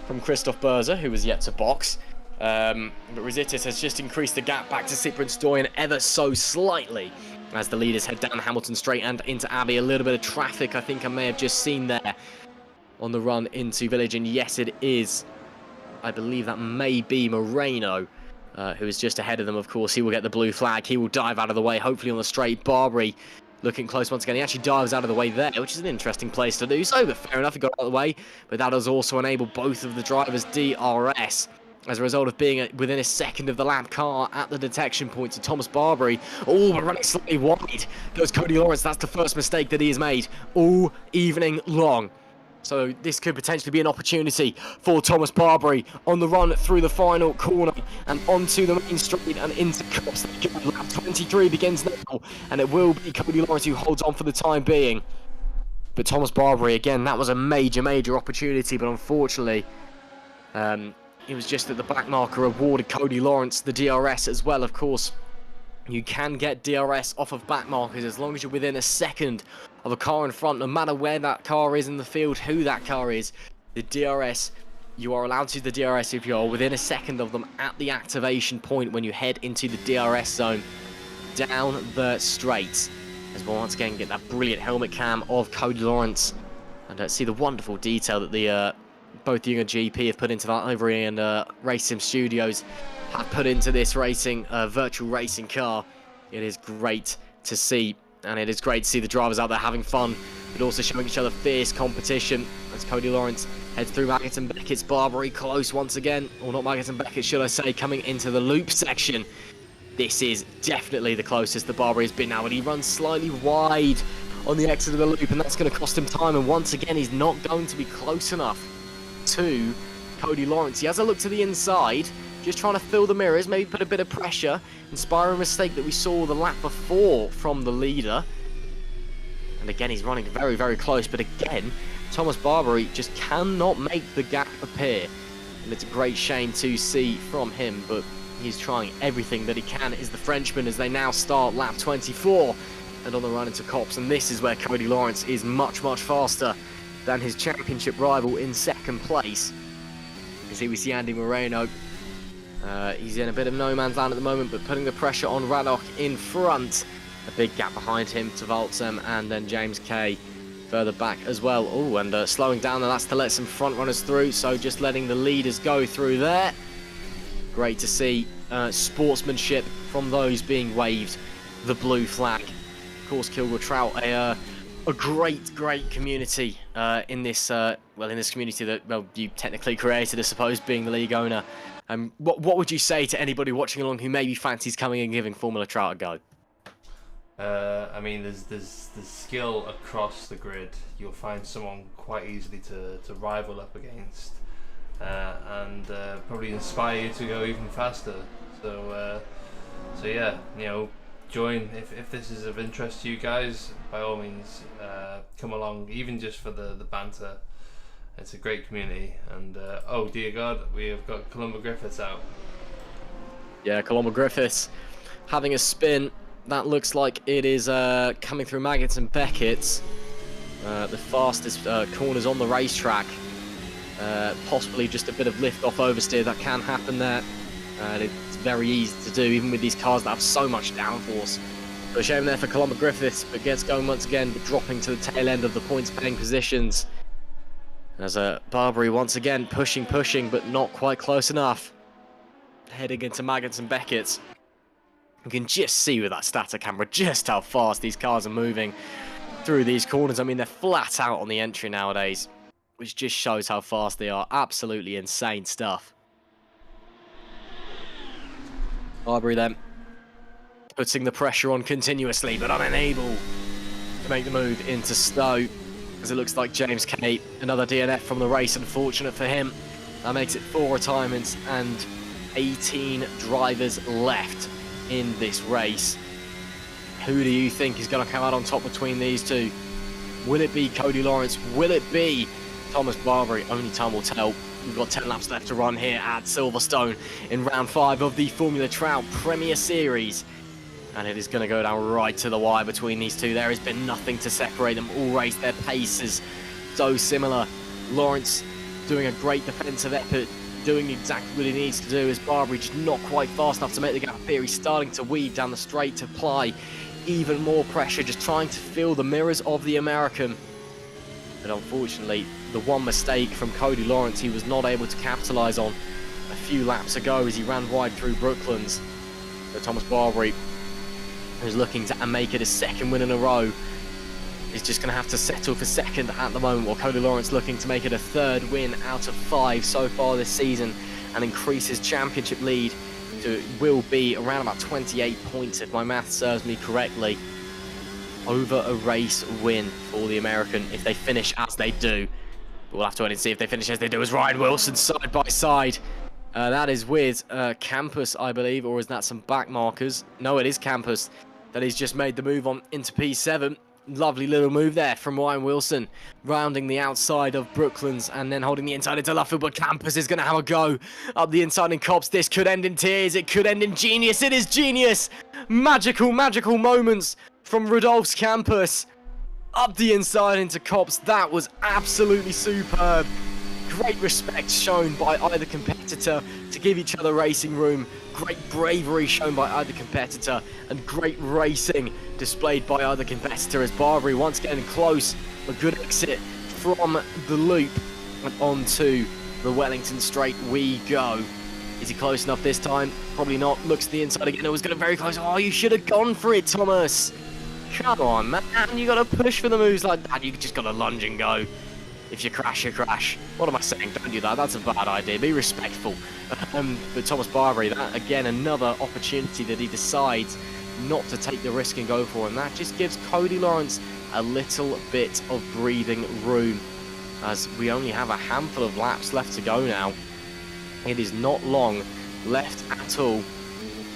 Speaker 2: from Christoph Berzer, who was yet to box. But Resitis has just increased the gap back to Cyprian Stoyan ever so slightly as the leaders head down Hamilton Straight and into Abbey. A little bit of traffic I think I may have just seen there on the run into Village, and yes it is. I believe that may be Moreno, who is just ahead of them. Of course, he will get the blue flag. He will dive out of the way, hopefully on the straight. Barbary looking close once again. He actually dives out of the way there, which is an interesting place to do so, but fair enough, he got out of the way. But that does also enable both of the drivers' DRS as a result of being within a second of the lap car at the detection point. So Thomas Barbary, oh, but running slightly wide goes Cody Lawrence. That's the first mistake that he has made all evening long. So this could potentially be an opportunity for Thomas Barbary on the run through the final corner and onto the main street and into Cops. Lap 23 begins now, and it will be Cody Lawrence who holds on for the time being. But Thomas Barbary, again, that was a major opportunity, but unfortunately, it was just that the back marker awarded Cody Lawrence the DRS as well. Of course, you can get DRS off of back markers as long as you're within a second of a car in front, no matter where that car is in the field, who that car is. The DRS, you are allowed to use the DRS if you're within a second of them at the activation point when you head into the DRS zone down the straight. As we'll once again get that brilliant helmet cam of Cody Lawrence and see the wonderful detail that the both you and GP have put into that over in Race Sim Studios have put into this racing virtual racing car. It is great to see, and it is great to see the drivers out there having fun, but also showing each other fierce competition as Cody Lawrence heads through Maggott and Beckett's. Barbary close once again, or not Maggott and Beckett should I say, coming into the loop section. This is definitely the closest the Barbary has been now, and he runs slightly wide on the exit of the loop, and that's going to cost him time, and once again he's not going to be close enough to Cody Lawrence. He has a look to the inside, just trying to fill the mirrors, maybe put a bit of pressure, inspire a mistake that we saw the lap before from the leader. And again, he's running very close, but again, Thomas Barbary just cannot make the gap appear. And it's a great shame to see from him, but he's trying everything that he can, is the Frenchman, as they now start lap 24 and on the run into Cops. And this is where Cody Lawrence is much faster than his championship rival in second place. As here we see Andy Moreno. He's in a bit of no man's land at the moment, but putting the pressure on Radok in front. A big gap behind him to Valtzem, and then James Kay further back as well. Oh, and slowing down, and that's to let some front runners through, so just letting the leaders go through there. Great to see sportsmanship from those being waved the blue flag. Of course, Kilgore Trout, a great community in this community that you technically created, I suppose, being the league owner. What would you say to anybody watching along who maybe fancies coming and giving Formula Trout a go?
Speaker 3: I mean, there's skill across the grid. You'll find someone quite easily to rival up against, and probably inspire you to go even faster. So yeah, join if this is of interest to you guys. By all means, come along, even just for the banter. It's a great community, and oh dear God, we have got Columba Griffiths out.
Speaker 2: Yeah, Columba Griffiths having a spin. That looks like it is coming through Maggott and Beckett's. The fastest corners on the racetrack. Possibly just a bit of lift off oversteer that can happen there. And it's very easy to do, even with these cars that have so much downforce. So a shame there for Columba Griffiths, but gets going once again, but dropping to the tail end of the points paying positions. As Barbary once again pushing, but not quite close enough. Heading into Maggott and Beckett's. You can just see with that static camera just how fast these cars are moving through these corners. I mean, they're flat out on the entry nowadays, which just shows how fast they are. Absolutely insane stuff. Barbary then putting the pressure on continuously, but unable to make the move into Stowe, as it looks like James Kay, another DNF from the race. Unfortunate for him. That makes it 4 retirements and 18 drivers left in this race. Who do you think is going to come out on top between these two? Will it be Cody Lawrence? Will it be Thomas Barbary? Only time will tell. We've got 10 laps left to run here at Silverstone in round 5 of the Formula Trout Premier Series. And it is going to go down right to the wire between these two. There has been nothing to separate them. All race, their paces so similar. Lawrence doing a great defensive effort, doing exactly what he needs to do, as Barbary just not quite fast enough to make the gap appear. He's starting to weave down the straight to apply even more pressure, just trying to fill the mirrors of the American. But unfortunately, the one mistake from Cody Lawrence he was not able to capitalise on a few laps ago as he ran wide through Brooklands. So Thomas Barbary, who's looking to make it a second win in a row, is just going to have to settle for second at the moment, while Cody Lawrence looking to make it a third win out of 5 so far this season and increase his championship lead to will be around about 28 points if my math serves me correctly. Over a race win for the American if they finish as they do. But we'll have to wait and see if they finish as they do as Ryan Wilson side by side. That is with Campus, I believe, or is that some back markers? No, it is Campus that he's just made the move on into P7. Lovely little move there from Ryan Wilson, rounding the outside of Brooklands and then holding the inside into Luffield, but Campus is going to have a go up the inside in Cops. This could end in tears, it could end in genius, it is genius! Magical, magical moments from Rudolph's Campus. Up the inside into Cops, that was absolutely superb. Great respect shown by either competitor to give each other racing room. Great bravery shown by either competitor, and great racing displayed by either competitor as Barbary once getting close. A good exit from the loop and onto the Wellington straight we go. Is he close enough this time? Probably not. Looks to the inside again. It was getting very close. Oh, you should have gone for it, Thomas. Come on, man. You got to push for the moves like that. You just got to lunge and go. If you crash, you crash. What am I saying? Don't do that. That's a bad idea. Be respectful. But Thomas Barbary, that again, another opportunity that he decides not to take the risk and go for. And that just gives Cody Lawrence a little bit of breathing room, as we only have a handful of laps left to go now. It is not long left at all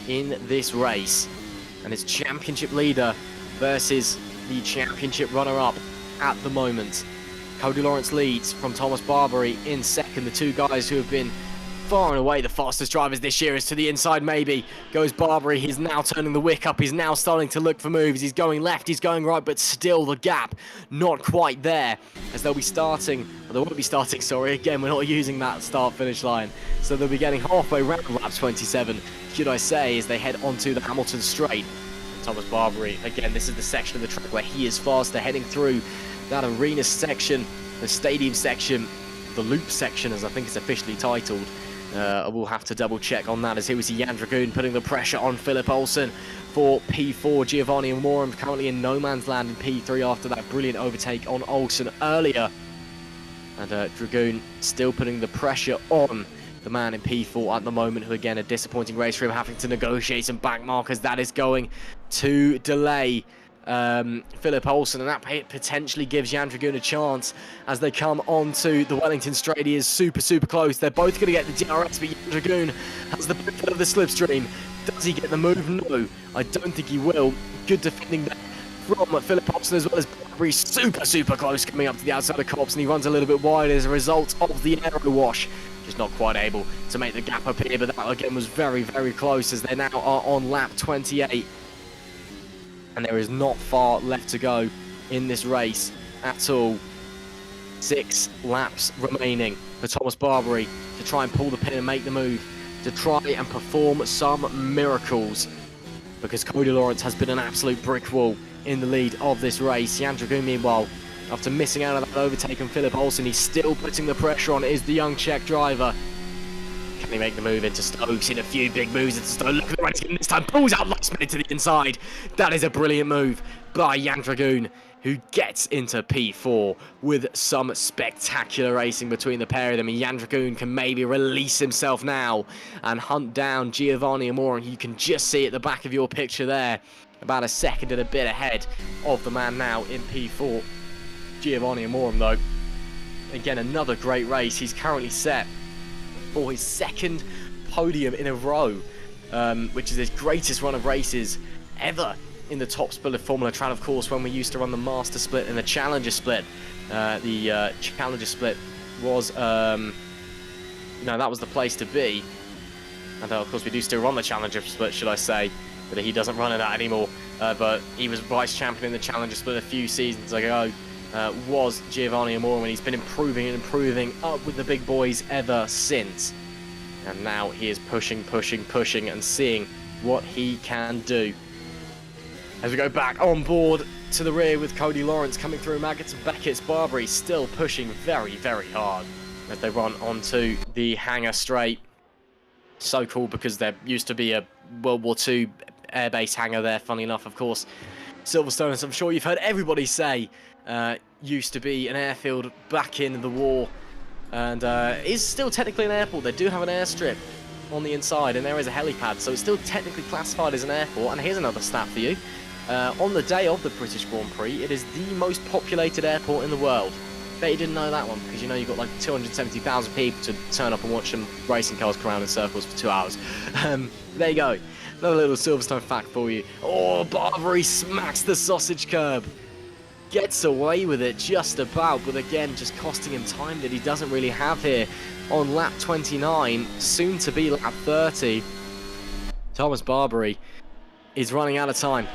Speaker 2: in this race. And it's championship leader versus the championship runner-up at the moment. Cody Lawrence leads from Thomas Barbary in second. The two guys who have been far and away the fastest drivers this year is to the inside maybe. Goes Barbary, he's now turning the wick up, he's now starting to look for moves. He's going left, he's going right, but still the gap not quite there. As they'll be starting, or they won't be starting, sorry, again we're not using that start-finish line. So they'll be getting halfway round lap 27, should I say, as they head onto the Hamilton straight. And Thomas Barbary, again this is the section of the track where he is faster, heading through that arena section, the stadium section, the loop section as I think it's officially titled. We'll have to double check on that, as here we see Jan Dragoon putting the pressure on Philip Olsen for P4. Giovanni and Morum currently in no man's land in P3 after that brilliant overtake on Olsen earlier. And Dragoon still putting the pressure on the man in P4 at the moment, who again a disappointing race for him, having to negotiate some back markers. That is going to delay Philip Olsen, and that potentially gives Jan Dragoon a chance as they come onto the Wellington straight. He is super close. They're both going to get the DRS, but Jan Dragoon has the benefit of the slipstream. Does he get the move? No, I don't think he will. Good defending there from Philip Olsen, as well as Barbary super close coming up to the outside of Cops, and he runs a little bit wide as a result of the aero wash. Just not quite able to make the gap appear, but that again was very close, as they now are on lap 28. And there is not far left to go in this race at all. 6 laps remaining for Thomas Barbary to try and pull the pin and make the move, to try and perform some miracles, because Cody Lawrence has been an absolute brick wall in the lead of this race. Jan Dragoon, meanwhile, after missing out on that overtake on Philip Olsen, he's still putting the pressure on. It is the young Czech driver. Can he make the move into Stokes? In a few big moves into Stokes. Look at the race this time. Pulls out last minute to the inside. That is a brilliant move by Jan Dragoon, who gets into P4 with some spectacular racing between the pair of them. And Jan Dragoon can maybe release himself now and hunt down Giovanni Amore. And you can just see at the back of your picture there, about a second and a bit ahead of the man now in P4. Giovanni Amore, though, again, another great race. He's currently set for his second podium in a row, which is his greatest run of races ever in the top split of Formula Trout. Of course, when we used to run the Master Split and the Challenger Split, the Challenger Split was, that was the place to be. And of course, we do still run the Challenger Split, should I say, but he doesn't run in that anymore. But he was vice champion in the Challenger Split a few seasons ago. Was Giovanni Amore, and he's been improving and improving up with the big boys ever since. And now he is pushing and seeing what he can do. As we go back on board to the rear with Cody Lawrence coming through Maggots and Beckett's, Barbary still pushing very hard as they run onto the hangar straight. So cool, because there used to be a World War II airbase hangar there, funny enough, of course. Silverstone, as I'm sure you've heard everybody say, used to be an airfield back in the war, and is still technically an airport. They do have an airstrip on the inside, and there is a helipad, so it's still technically classified as an airport. And here's another stat for you. On the day of the British Grand Prix, it is the most populated airport in the world. Bet you didn't know that one, because you know you've got like 270,000 people to turn up and watch some racing cars go around in circles for 2 hours. There you go. Another little Silverstone fact for you. Oh, Barbary smacks the sausage curb. Gets away with it just about, but again, just costing him time that he doesn't really have here on lap 29, soon to be lap 30. Thomas Barbary is running out of time.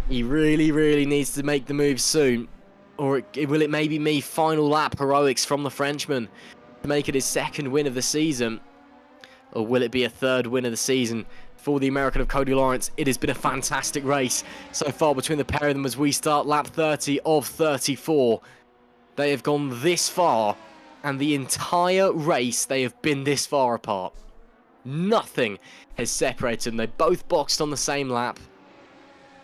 Speaker 2: He really, really needs to make the move soon. Or will it maybe be final lap heroics from the Frenchman to make it his second win of the season? Or will it be a third win of the season for the American of Cody Lawrence? It has been a fantastic race so far between the pair of them as we start lap 30 of 34. They have gone this far, and the entire race they have been this far apart. Nothing has separated them. They both boxed on the same lap.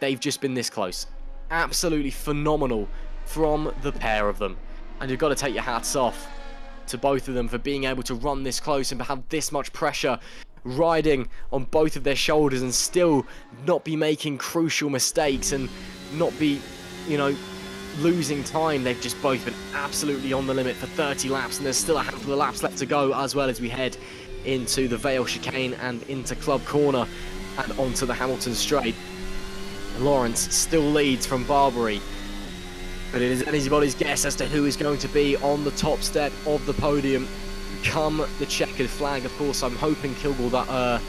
Speaker 2: They've just been this close. Absolutely phenomenal from the pair of them. And you've got to take your hats off to both of them for being able to run this close and have this much pressure riding on both of their shoulders and still not be making crucial mistakes and not be, you know, losing time. They've just both been absolutely on the limit for 30 laps, and there's still a handful of laps left to go as well as we head into the Vale chicane and into Club Corner and onto the Hamilton Straight. Lawrence still leads from Barbary, but it is anybody's guess as to who is going to be on the top step of the podium come the checkered flag. Of course, I'm hoping, Kilgore, that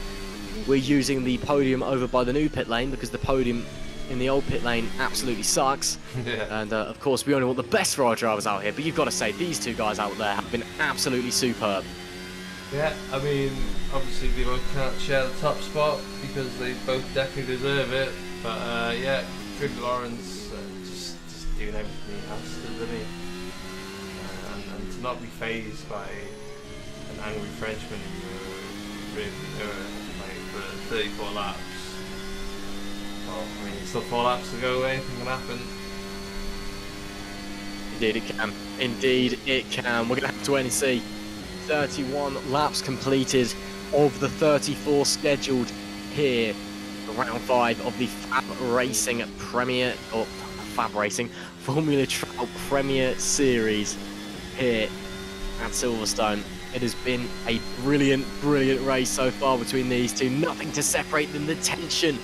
Speaker 2: we're using the podium over by the new pit lane, because the podium in the old pit lane absolutely sucks.
Speaker 3: Yeah.
Speaker 2: And of course, we only want the best for our drivers out here, but you've got to say, these two guys out there have been absolutely superb.
Speaker 3: Yeah, I mean, obviously they both can't share the top spot because they both definitely deserve it. But yeah, Cody Lawrence just doing everything he has to, doesn't he? And to not be fazed by an angry Frenchman who really like for 34 laps. Well, I mean, it's still 4 laps to go. Anything can happen.
Speaker 2: Indeed it can. Indeed it can. We're going to have to wait and see. 31 laps completed of the 34 scheduled here. Round 5 of the Fab Racing Premier, or Fab Racing Formula Trout Premier Series here at Silverstone. It has been a brilliant, brilliant race so far between these two. Nothing to separate them. The tension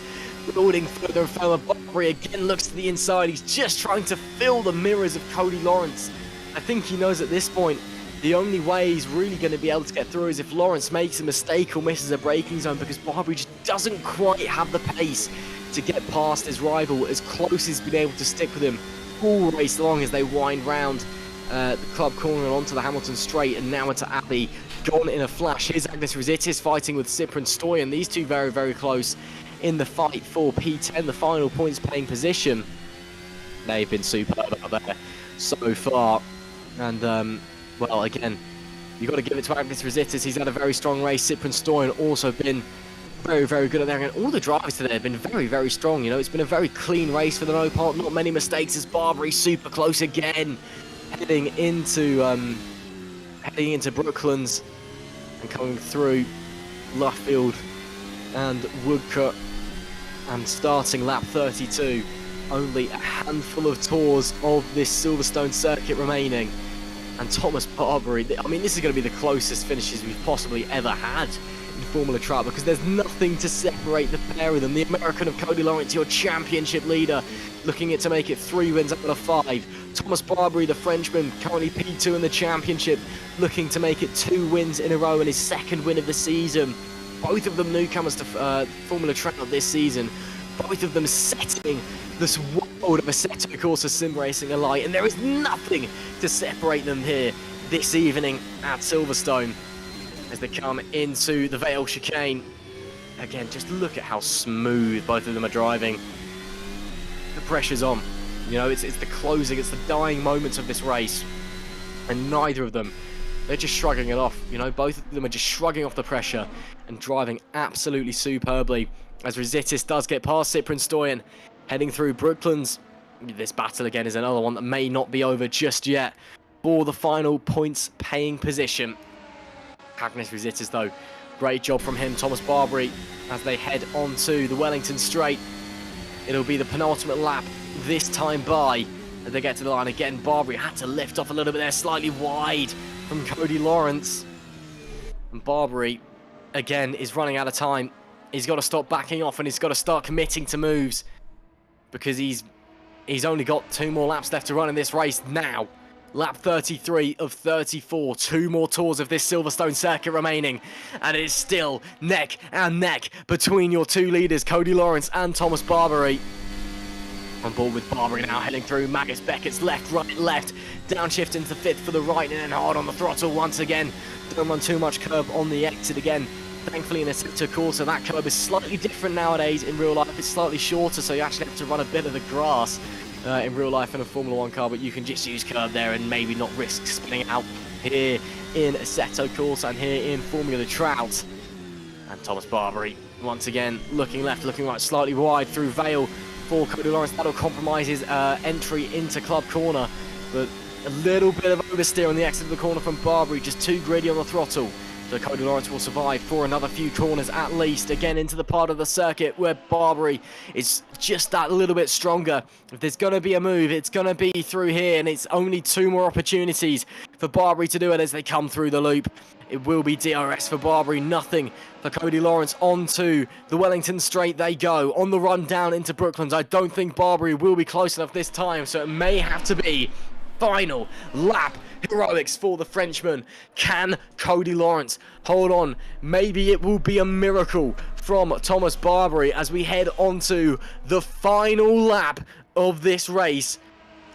Speaker 2: building further and further. Barbary again looks to the inside. He's just trying to fill the mirrors of Cody Lawrence. I think he knows at this point the only way he's really going to be able to get through is if Lawrence makes a mistake or misses a braking zone, because Barbary just doesn't quite have the pace to get past his rival. As close as he's been able to stick with him all race long as they wind round the Club Corner and onto the Hamilton Straight, and now into Abbey. Gone in a flash. Here's Agnes Rositis fighting with Cyprian Stoyan. These two very, very close in the fight for P10, the final points paying position. They've been superb out there so far. And well, again, you've got to give it to Agnes Rositis. He's had a very strong race. Cyprian Stoyan also been very, very good at there. And all the drivers today have been very, very strong. You know, it's been a very clean race for the most part. Not many mistakes as Barbary super close again. Heading into Brooklands and coming through Luffield and Woodcut and starting lap 32. Only a handful of tours of this Silverstone circuit remaining. And Thomas Barbary, I mean, this is going to be the closest finishes we've possibly ever had in Formula Trout, because there's nothing to separate the pair of them. The American of Cody Lawrence, your championship leader, looking to make it 3 wins out of 5. Thomas Barbary, the Frenchman, currently P2 in the championship, looking to make it 2 wins in a row and his second win of the season. Both of them newcomers to Formula Trout this season. Both of them setting this world of Assetto Corsa sim racing alight, and there is nothing to separate them here this evening at Silverstone as they come into the Vale chicane. Again, just look at how smooth both of them are driving. The pressure's on. You know, it's the closing, it's the dying moments of this race, and neither of them, they're just shrugging it off. You know, both of them are just shrugging off the pressure and driving absolutely superbly. As Rositis does get past Cyprian Stoyan, heading through Brooklands. This battle again is another one that may not be over just yet for the final points paying position. Agnes Rositis though, great job from him. Thomas Barbary as they head onto the Wellington Straight. It'll be the penultimate lap this time by as they get to the line again. Barbary had to lift off a little bit there, slightly wide from Cody Lawrence. And Barbary, again, is running out of time. He's got to stop backing off and he's got to start committing to moves, because he's only got 2 more laps left to run in this race now. Lap 33 of 34. 2 more tours of this Silverstone circuit remaining. And it is still neck and neck between your 2 leaders, Cody Lawrence and Thomas Barbary. On board with Barbary now, heading through Magus Beckett's left, right, left. Downshift into 5th for the right, and then hard on the throttle once again. Don't run too much curb on the exit again. Thankfully in a sector quarter, that curb is slightly different nowadays. In real life, it's slightly shorter, so you actually have to run a bit of the grass in real life in a Formula 1 car, but you can just use curb there and maybe not risk spinning out here in Assetto Corsa and here in Formula Trout. And Thomas Barbary, once again, looking left, looking right, slightly wide through Vale for Cody Lawrence. That'll compromise his entry into Club Corner, but a little bit of oversteer on the exit of the corner from Barbary, just too greedy on the throttle. So Cody Lawrence will survive for another few corners at least, again into the part of the circuit where Barbary is just that little bit stronger. If there's going to be a move, it's going to be through here, and it's only 2 more opportunities for Barbary to do it as they come through the loop. It will be DRS for Barbary, nothing for Cody Lawrence. Onto the Wellington Straight they go, on the run down into Brooklands. I don't think Barbary will be close enough this time, so it may have to be final lap heroics for the Frenchman. Can Cody Lawrence hold on? Maybe it will be a miracle from Thomas Barbary as we head onto the final lap of this race,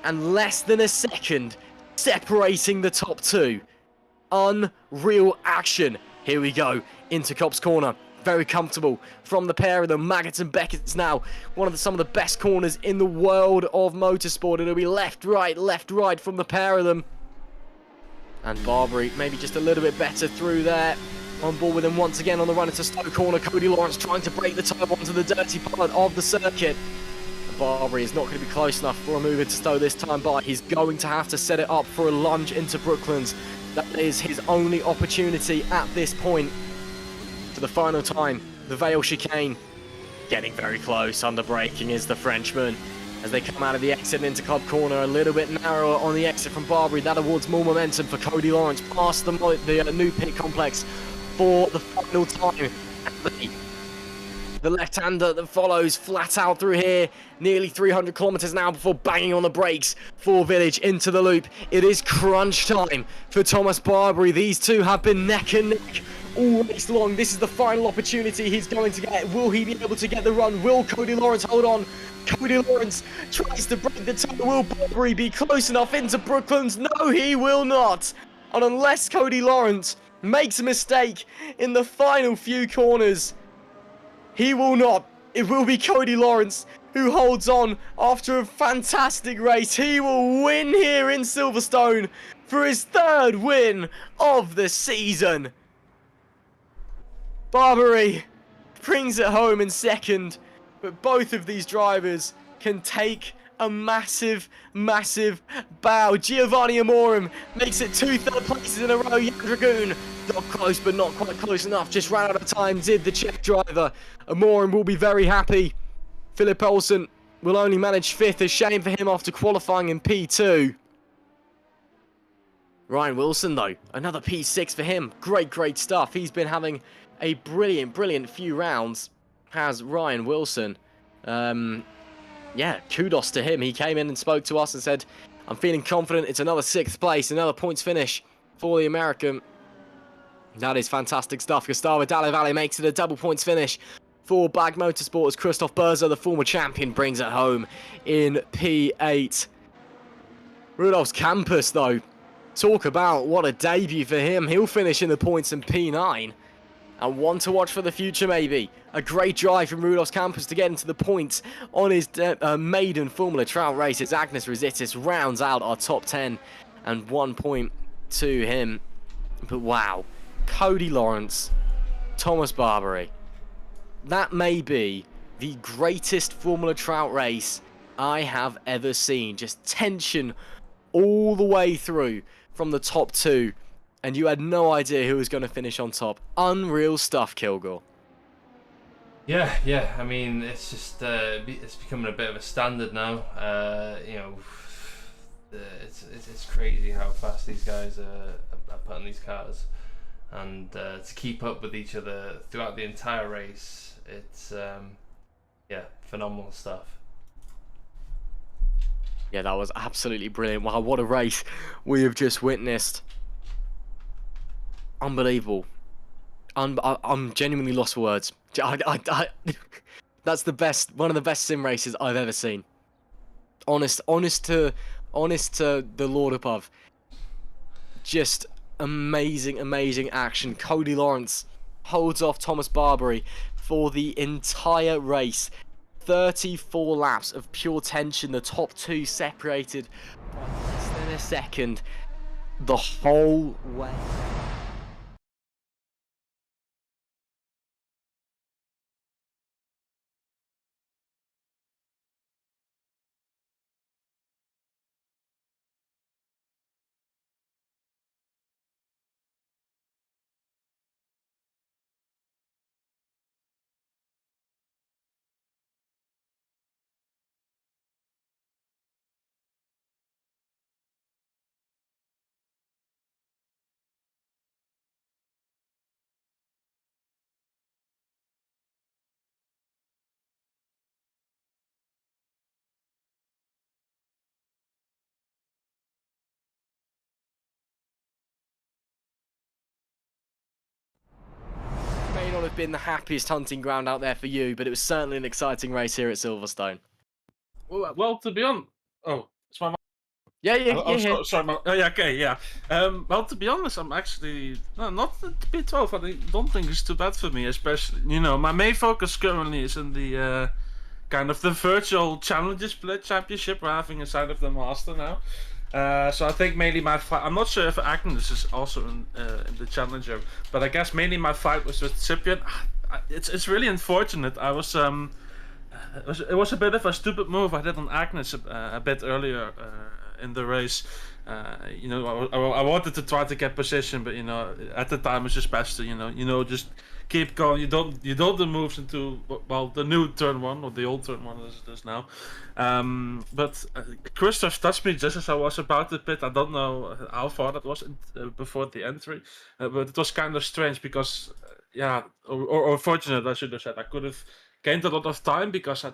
Speaker 2: and less than a second separating the top 2. Unreal action. Here we go into Copse Corner. Very comfortable from the pair of them. Maggots and Beckett's now one of some of the best corners in the world of motorsport. It'll be left, right from the pair of them. And Barbary maybe just a little bit better through there. On board with him once again on the run into Stowe Corner. Cody Lawrence trying to break the tyre onto the dirty part of the circuit. And Barbary is not going to be close enough for a move into Stowe this time, but he's going to have to set it up for a lunge into Brooklands. That is his only opportunity at this point. For the final time, the Vale chicane. Getting very close, under braking is the Frenchman. As they come out of the exit into Club Corner, a little bit narrower on the exit from Barbary. That awards more momentum for Cody Lawrence past the new pit complex for the final time. The left-hander that follows flat out through here, nearly 300 kilometers now before banging on the brakes for Village into the loop. It is crunch time for Thomas Barbary. These two have been neck and neck all race long. This is the final opportunity he's going to get. Will he be able to get the run? Will Cody Lawrence hold on? Cody Lawrence tries to break the tie. Will Barbary be close enough into Brooklands? No, he will not. And unless Cody Lawrence makes a mistake in the final few corners, he will not. It will be Cody Lawrence who holds on after a fantastic race. He will win here in Silverstone for his 3rd win of the season. Barbary brings it home in 2nd, but both of these drivers can take a massive, massive bow. Giovanni Amorim makes it 2 third places in a row. Jan Dragoon, not close, but not quite close enough. Just ran out of time, did the Czech driver. Amorim will be very happy. Philip Olsen will only manage 5th. A shame for him after qualifying in P2. Ryan Wilson, though, another P6 for him. Great, great stuff. He's been having a brilliant, brilliant few rounds, has Ryan Wilson. Yeah, kudos to him. He came in and spoke to us and said, I'm feeling confident. It's another 6th place, another points finish for the American. That is fantastic stuff. Gustavo Dalle Valle makes it a double points finish for Bag Motorsport as Christoph Berzer, the former champion, brings it home in P8. Rudolf's Campus, though, talk about what a debut for him. He'll finish in the points in P9. And one to watch for the future, maybe. A great drive from Rudolf's Campus to get into the points on his maiden Formula Trout races. Agnes Rositis rounds out our top 10 and 1 point to him. But wow, Cody Lawrence, Thomas Barbary. That may be the greatest Formula Trout race I have ever seen. Just tension all the way through from the top 2. And you had no idea who was going to finish on top. Unreal stuff, Kilgore.
Speaker 3: Yeah. I mean, it's just it's becoming a bit of a standard now. You know, It's crazy how fast these guys are putting these cars, and to keep up with each other throughout the entire race, it's yeah, phenomenal stuff.
Speaker 2: Yeah, that was absolutely brilliant. Wow, what a race we have just witnessed. Unbelievable. I'm genuinely lost for words. That's one of the best sim races I've ever seen. Honest to the Lord above. Just amazing action. Cody Lawrence holds off Thomas Barbary for the entire race. 34 laps of pure tension. The top two separated by less than a second the whole way. May not have been the happiest hunting ground out there for you, but it was certainly an exciting race here at Silverstone.
Speaker 5: Well, to be honest, oh, it's my.
Speaker 2: Yeah,
Speaker 5: Sorry. Oh, yeah, okay, yeah. Well, to be honest, I'm actually not the P12. Don't think it's too bad for me, especially my main focus currently is in the kind of the virtual challenger split championship we're having inside of the master now. So I think mainly my fight. I'm not sure if Agnes is also in the challenger, but I guess mainly my fight was with Cyprian. It's really unfortunate. It was a bit of a stupid move I did on Agnes a bit earlier in the race. I wanted to try to get position, but at the time it's just best to just keep going. You don't do moves into the new turn one or the old turn one as it is now. But Christoph touched me just as I was about to pit. I don't know how far that was before the entry, but it was kind of strange because or fortunate I should have said. I could have gained a lot of time because I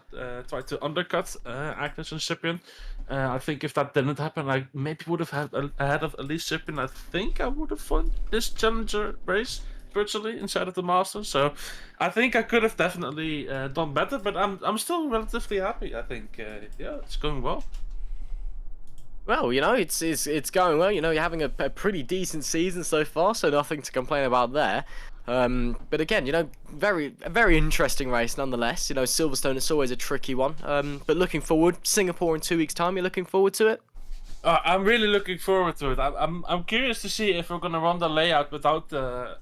Speaker 5: tried to undercut Agnes and Cyprian. I think if that didn't happen, I maybe would have had ahead of at least Cyprian. I think I would have won this challenger race virtually inside of the Masters. So I think I could have definitely done better, but I'm still relatively happy. I think it's going well.
Speaker 2: Well, it's going well. You're having a pretty decent season so far, so nothing to complain about there. But again, very interesting race nonetheless. Silverstone is always a tricky one. But looking forward, Singapore in 2 weeks' time. You're looking forward to it?
Speaker 5: I'm really looking forward to it. I'm curious to see if we're gonna run the layout without the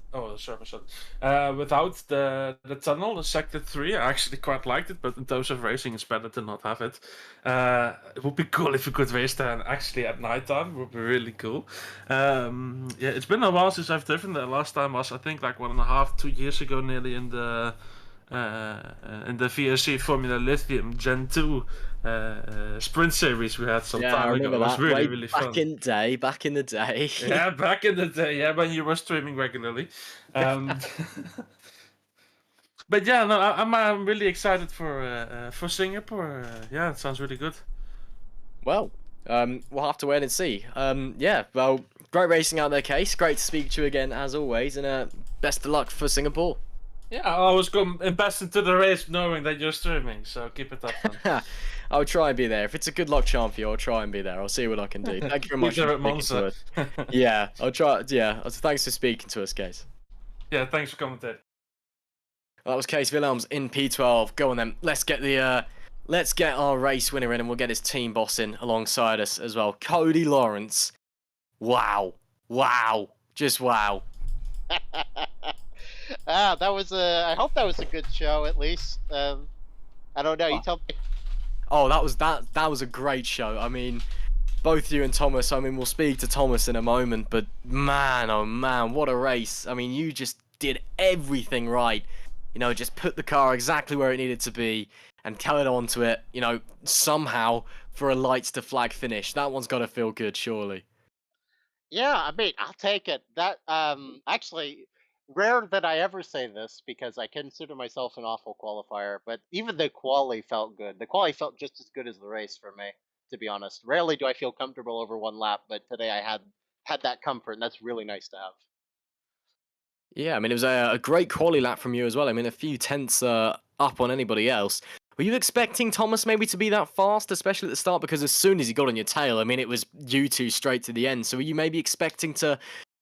Speaker 5: without the tunnel, the sector 3. I actually quite liked it, but in terms of racing, it's better to not have it. It would be cool if we could race there actually at nighttime. It would be really cool. It's been a while since I've driven there. Last time was I think like 1.5, 2 years ago, nearly in the VSC Formula Lithium Gen 2 sprint series we had some time ago. It was really fun.
Speaker 2: Back in the day.
Speaker 5: Yeah, back in the day. Yeah, when you were streaming regularly. But yeah, no, I'm really excited for Singapore. Yeah, it sounds really good.
Speaker 2: Well, we'll have to wait and see. Well, great racing out there, Case. Great to speak to you again as always, and best of luck for Singapore.
Speaker 5: Yeah, I was going invest into the race knowing that you're streaming, so keep it up, man.
Speaker 2: I'll try and be there. If it's a good luck charm for you, I'll try and be there. I'll see what I can do. Thank you very much for speaking to us. Yeah, I'll try. Yeah, thanks for speaking to us, Case.
Speaker 5: Yeah, thanks for coming, Ted.
Speaker 2: That was Case Willems in P12. Go on then. Let's get our race winner in, and we'll get his team boss in alongside us as well. Cody Lawrence. Wow, just wow.
Speaker 1: That was I hope that was a good show at least. I don't know. You tell me.
Speaker 2: Oh, that was a great show. I mean, both you and Thomas. I mean, we'll speak to Thomas in a moment, but man, oh man, what a race! I mean, you just did everything right. Just put the car exactly where it needed to be, and held onto it, somehow for a lights to flag finish. That one's got to feel good, surely.
Speaker 1: Yeah, I mean, I'll take it. That actually rare that I ever say this because I consider myself an awful qualifier, but even the quali felt good. The quali felt just as good as the race for me, to be honest. Rarely do I feel comfortable over one lap, but today I had that comfort, and that's really nice to have.
Speaker 2: Yeah, I mean, it was a great quali lap from you as well. I mean, a few tenths up on anybody else. Were you expecting Thomas maybe to be that fast, especially at the start? Because as soon as he got on your tail, I mean, it was you two straight to the end. So were you maybe expecting to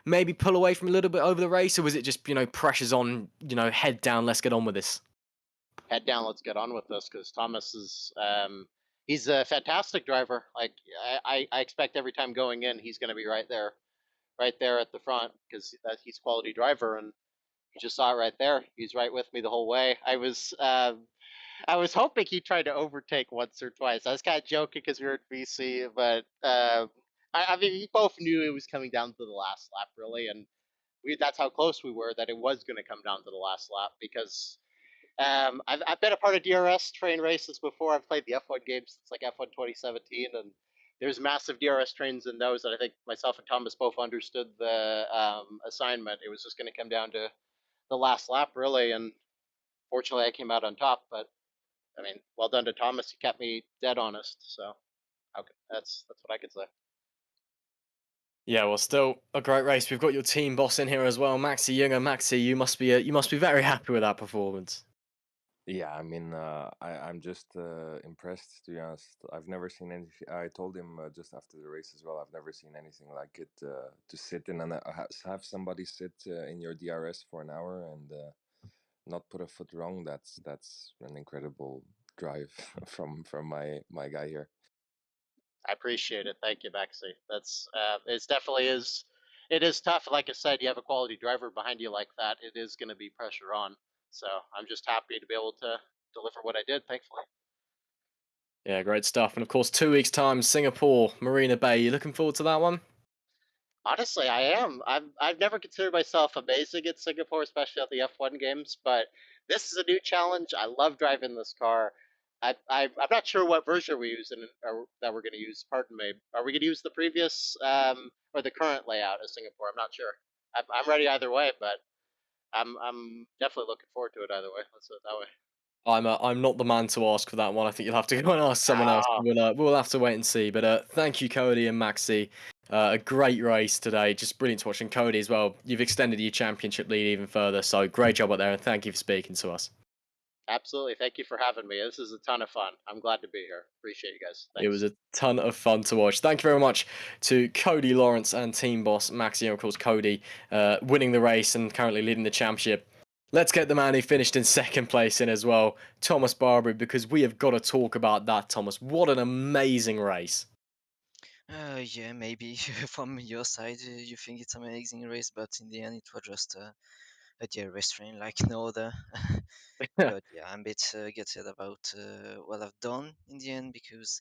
Speaker 2: maybe pull away from a little bit over the race, or was it just, pressure's on, head down, let's get on with this?
Speaker 1: Head down, let's get on with this because Thomas is he's a fantastic driver. Like I expect every time going in, he's going to be right there at the front because he's a quality driver, and you just saw it right there. He's right with me the whole way. I was hoping he tried to overtake once or twice. I was kind of joking because we were at BC, but I mean, we both knew it was coming down to the last lap, really, and that's how close we were that it was going to come down to the last lap because I've been a part of DRS train races before. I've played the F1 games since like F1 2017, and there's massive DRS trains in those. And I think myself and Thomas both understood the assignment. It was just going to come down to the last lap, really. And fortunately, I came out on top. But I mean, well done to Thomas. He kept me dead honest. So okay, that's what I could say.
Speaker 2: Yeah, well, still a great race. We've got your team boss in here as well, Maxi Younger. Maxi, you must be very happy with that performance.
Speaker 6: Yeah, I mean, I'm just impressed, to be honest. I've never seen anything. I told him just after the race as well. I've never seen anything like it. To sit in and have somebody sit in your DRS for an hour and not put a foot wrong. That's an incredible drive from my guy here.
Speaker 1: I appreciate it. Thank you, Maxi. That's it's definitely is. It is tough. Like I said, you have a quality driver behind you like that. It is going to be pressure on. So I'm just happy to be able to deliver what I did. Thankfully.
Speaker 2: Yeah, great stuff. And of course, 2 weeks' time, Singapore, Marina Bay. You looking forward to that one?
Speaker 1: Honestly, I am. I've never considered myself amazing at Singapore, especially at the F1 games. But this is a new challenge. I love driving this car. I'm not sure what version we're using or that we're going to use. Pardon me. Are we going to use the previous or the current layout of Singapore? I'm not sure. I'm ready either way, but I'm definitely looking forward to it either way. Let's do it that way.
Speaker 2: I'm not the man to ask for that one. I think you'll have to go and ask someone else.
Speaker 1: Ah,
Speaker 2: We'll have to wait and see. But thank you, Cody and Maxi. A great race today. Just brilliant to watch. And Cody as well. You've extended your championship lead even further. So great job out there. And thank you for speaking to us.
Speaker 1: absolutely. Thank you for having me. This is a ton of fun. I'm glad to be here. Appreciate you guys.
Speaker 2: It
Speaker 1: Thanks.
Speaker 2: was a ton of fun to watch. Thank you very much to Cody Lawrence and team boss Maxi. And of course, Cody winning the race and currently leading the championship. Let's get the man who finished in second place in as well, Thomas Barbary, because we have got to talk about that, Thomas. What an amazing race.
Speaker 7: Yeah, maybe from your side you think it's amazing race, but in the end it was just a DRS train like no other. But yeah, I'm a bit gutted about what I've done in the end because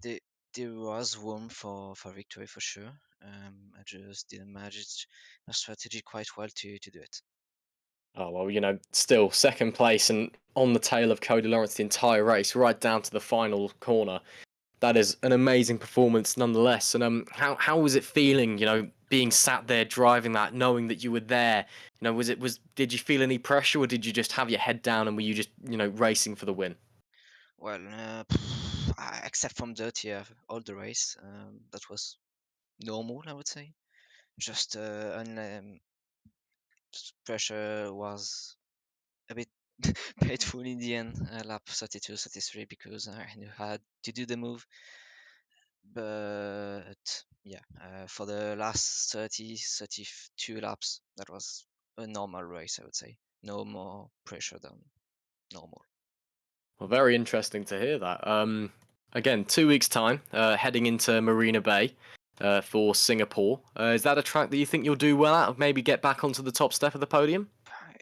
Speaker 7: the, there was room for victory for sure. I just didn't manage my strategy quite well to do it.
Speaker 2: Oh, well, still second place and on the tail of Cody Lawrence the entire race, right down to the final corner. That is an amazing performance nonetheless. And how was it feeling, being sat there driving that, knowing that you were there? Did you feel any pressure or did you just have your head down and were you just, racing for the win?
Speaker 7: Well, except from dirty all the race, that was normal, I would say. Just pressure was a bit painful in the end, lap 32, 33, because I knew I had to do the move. But yeah, for the last 30, 32 laps, that was a normal race, I would say. No more pressure than normal.
Speaker 2: Well, very interesting to hear that. Again, 2 weeks' time, heading into Marina Bay for Singapore. Is that a track that you think you'll do well at? Maybe get back onto the top step of the podium?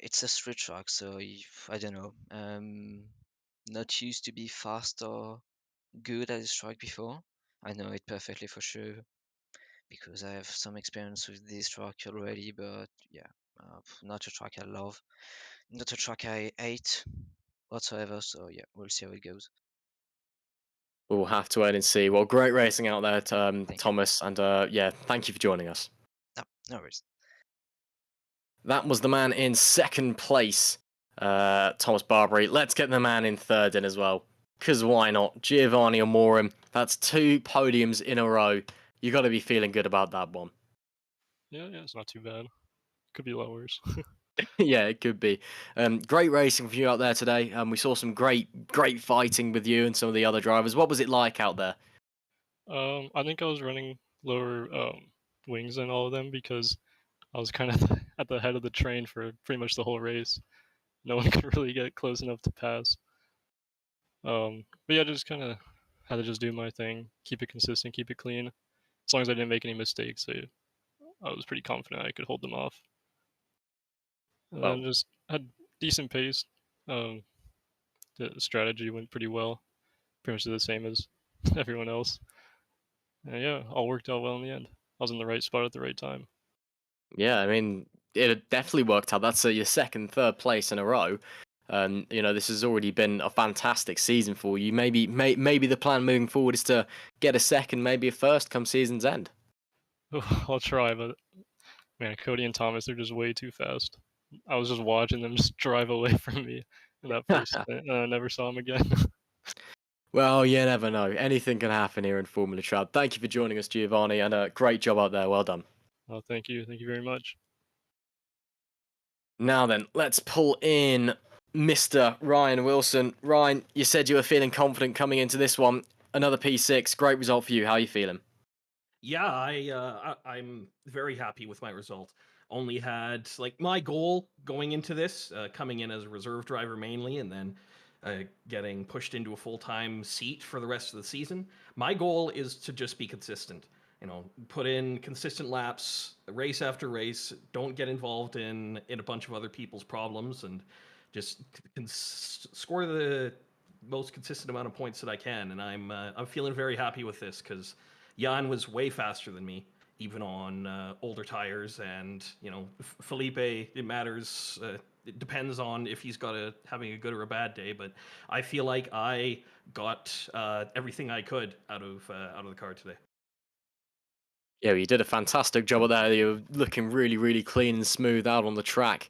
Speaker 7: It's a street track, so I don't know. Not used to be fast or good at this track before. I know it perfectly for sure because I have some experience with this track already, but yeah, not a track I love, not a track I hate whatsoever. So yeah, we'll see how it goes.
Speaker 2: We'll have to wait and see. Well, great racing out there,
Speaker 7: Thank you.
Speaker 2: Thomas, and yeah, thank you for joining us.
Speaker 7: No, no worries.
Speaker 2: That was the man in second place, Thomas Barbary. Let's get the man in third in as well, because why not? Giovanni Amorim, that's 2 podiums in a row. You got to be feeling good about that one.
Speaker 8: Yeah, it's not too bad. Could be a lot worse.
Speaker 2: Yeah, it could be. Great racing for you out there today. We saw some great fighting with you and some of the other drivers. What was it like out there?
Speaker 8: I think I was running lower wings than all of them because I was kind of at the head of the train for pretty much the whole race. No one could really get close enough to pass. But yeah, just kind of had to just do my thing, keep it consistent, keep it clean. As long as I didn't make any mistakes, I was pretty confident I could hold them off. And
Speaker 2: Well,
Speaker 8: then just had decent pace. The strategy went pretty well, pretty much the same as everyone else. And yeah, all worked out well in the end. I was in the right spot at the right time.
Speaker 2: yeah, I mean, it definitely worked out. That's your second, third place in a row. You know, this has already been a fantastic season for you. Maybe the plan moving forward is to get a second, maybe a first come season's end.
Speaker 8: I'll try, but man, Cody and Thomas, they're just way too fast. I was just watching them just drive away from me in that first stint, and I never saw them again.
Speaker 2: Well, you never know. Anything can happen here in Formula Trout. Thank you for joining us, Giovanni, and great job out there. Well done.
Speaker 8: Oh, thank you very much.
Speaker 2: Now then, let's pull in Mr. Ryan Wilson. Ryan, you said you were feeling confident coming into this one. Another P6, great result for you. How are you feeling?
Speaker 9: Yeah, I'm very happy with my result. Only had like my goal going into this, coming in as a reserve driver mainly, and then getting pushed into a full-time seat for the rest of the season. My goal is to just be consistent. You know, put in consistent laps, race after race. Don't get involved in a bunch of other people's problems, and just score the most consistent amount of points that I can. And I'm feeling very happy with this because Jan was way faster than me, even on older tires, and you know, Felipe, it matters. It depends on if he's having a good or a bad day, but I feel like I got everything I could out of the car today.
Speaker 2: Yeah, you did a fantastic job there. You're looking really clean and smooth out on the track.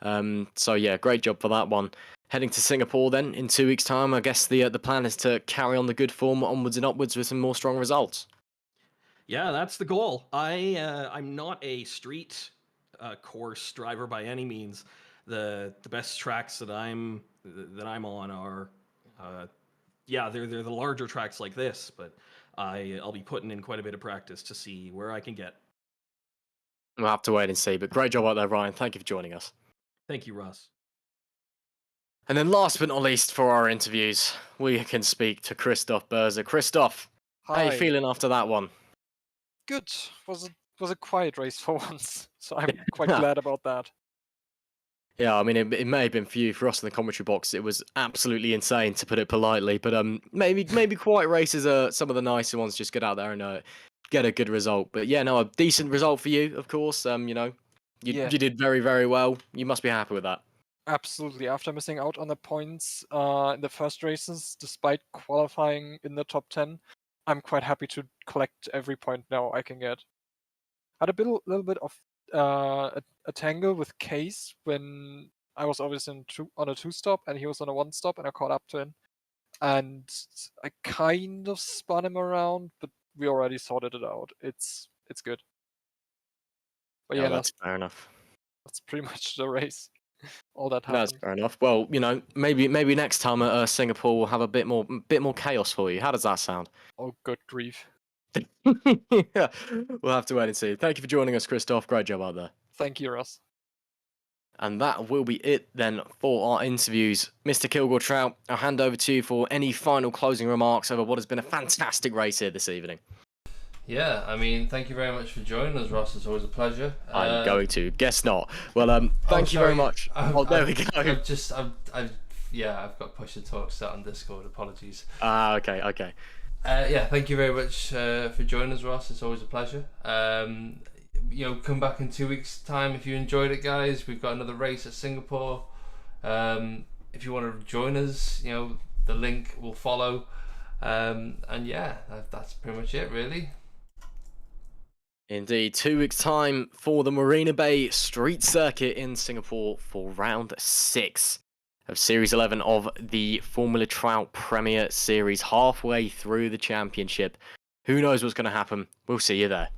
Speaker 2: So yeah, great job for that one. Heading to Singapore then in 2 weeks' time. I guess the plan is to carry on the good form onwards and upwards with some more strong results.
Speaker 9: Yeah, that's the goal. I'm not a street course driver by any means. The best tracks that I'm on are yeah, they're the larger tracks like this, but I'll be putting in quite a bit of practice to see where I can get.
Speaker 2: We'll have to wait and see, but great job out there, Ryan. Thank you for joining us.
Speaker 9: Thank you, Ross.
Speaker 2: And then last but not least for our interviews, we can speak to Christoph Berzer. Christoph, how are you feeling after that one?
Speaker 10: Good. Was a quiet race for once, so I'm quite glad about that.
Speaker 2: Yeah, I mean, it may have been for you. For us in the commentary box, it was absolutely insane, to put it politely. But maybe quiet races are some of the nicer ones. Just get out there and get a good result. But yeah, no, a decent result for you, of course. You know, you did very well. You must be happy with that.
Speaker 10: Absolutely. After missing out on the points in the first races, despite qualifying in the top 10, I'm quite happy to collect every point now I can get. Had a little bit of a tangle with Case when I was always on a 2-stop and he was on a 1-stop, and I caught up to him. And I kind of spun him around, but we already sorted it out. It's good. But yeah,
Speaker 2: that's fair enough.
Speaker 10: That's pretty much the race. All that happened.
Speaker 2: That's fair enough. Well, you know, maybe next time at Singapore we'll have a bit more chaos for you. How does that sound?
Speaker 10: Oh, good grief.
Speaker 2: Yeah, we'll have to wait and see. Thank you for joining us, Christoph. Great job out there.
Speaker 10: Thank you, Russ.
Speaker 2: And that will be it then for our interviews. Mr. Kilgore Trout, I'll hand over to you for any final closing remarks over what has been a fantastic race here this evening.
Speaker 3: Yeah, I mean, thank you very much for joining us, Ross. It's always a pleasure.
Speaker 2: I'm going to. Guess not. Well, thank you very much. There we go.
Speaker 3: I've got push to talk set on Discord. Apologies.
Speaker 2: Okay.
Speaker 3: Yeah, thank you very much for joining us, Ross. It's always a pleasure. You know, come back in 2 weeks' time if you enjoyed it, guys. We've got another race at Singapore. if you want to join us, the link will follow. And yeah, that's pretty much it, really.
Speaker 2: Indeed, 2 weeks' time for the Marina Bay Street Circuit in Singapore for round 6 of Series 11 of the Formula Trout Premier Series, halfway through the championship. Who knows what's going to happen? We'll see you there.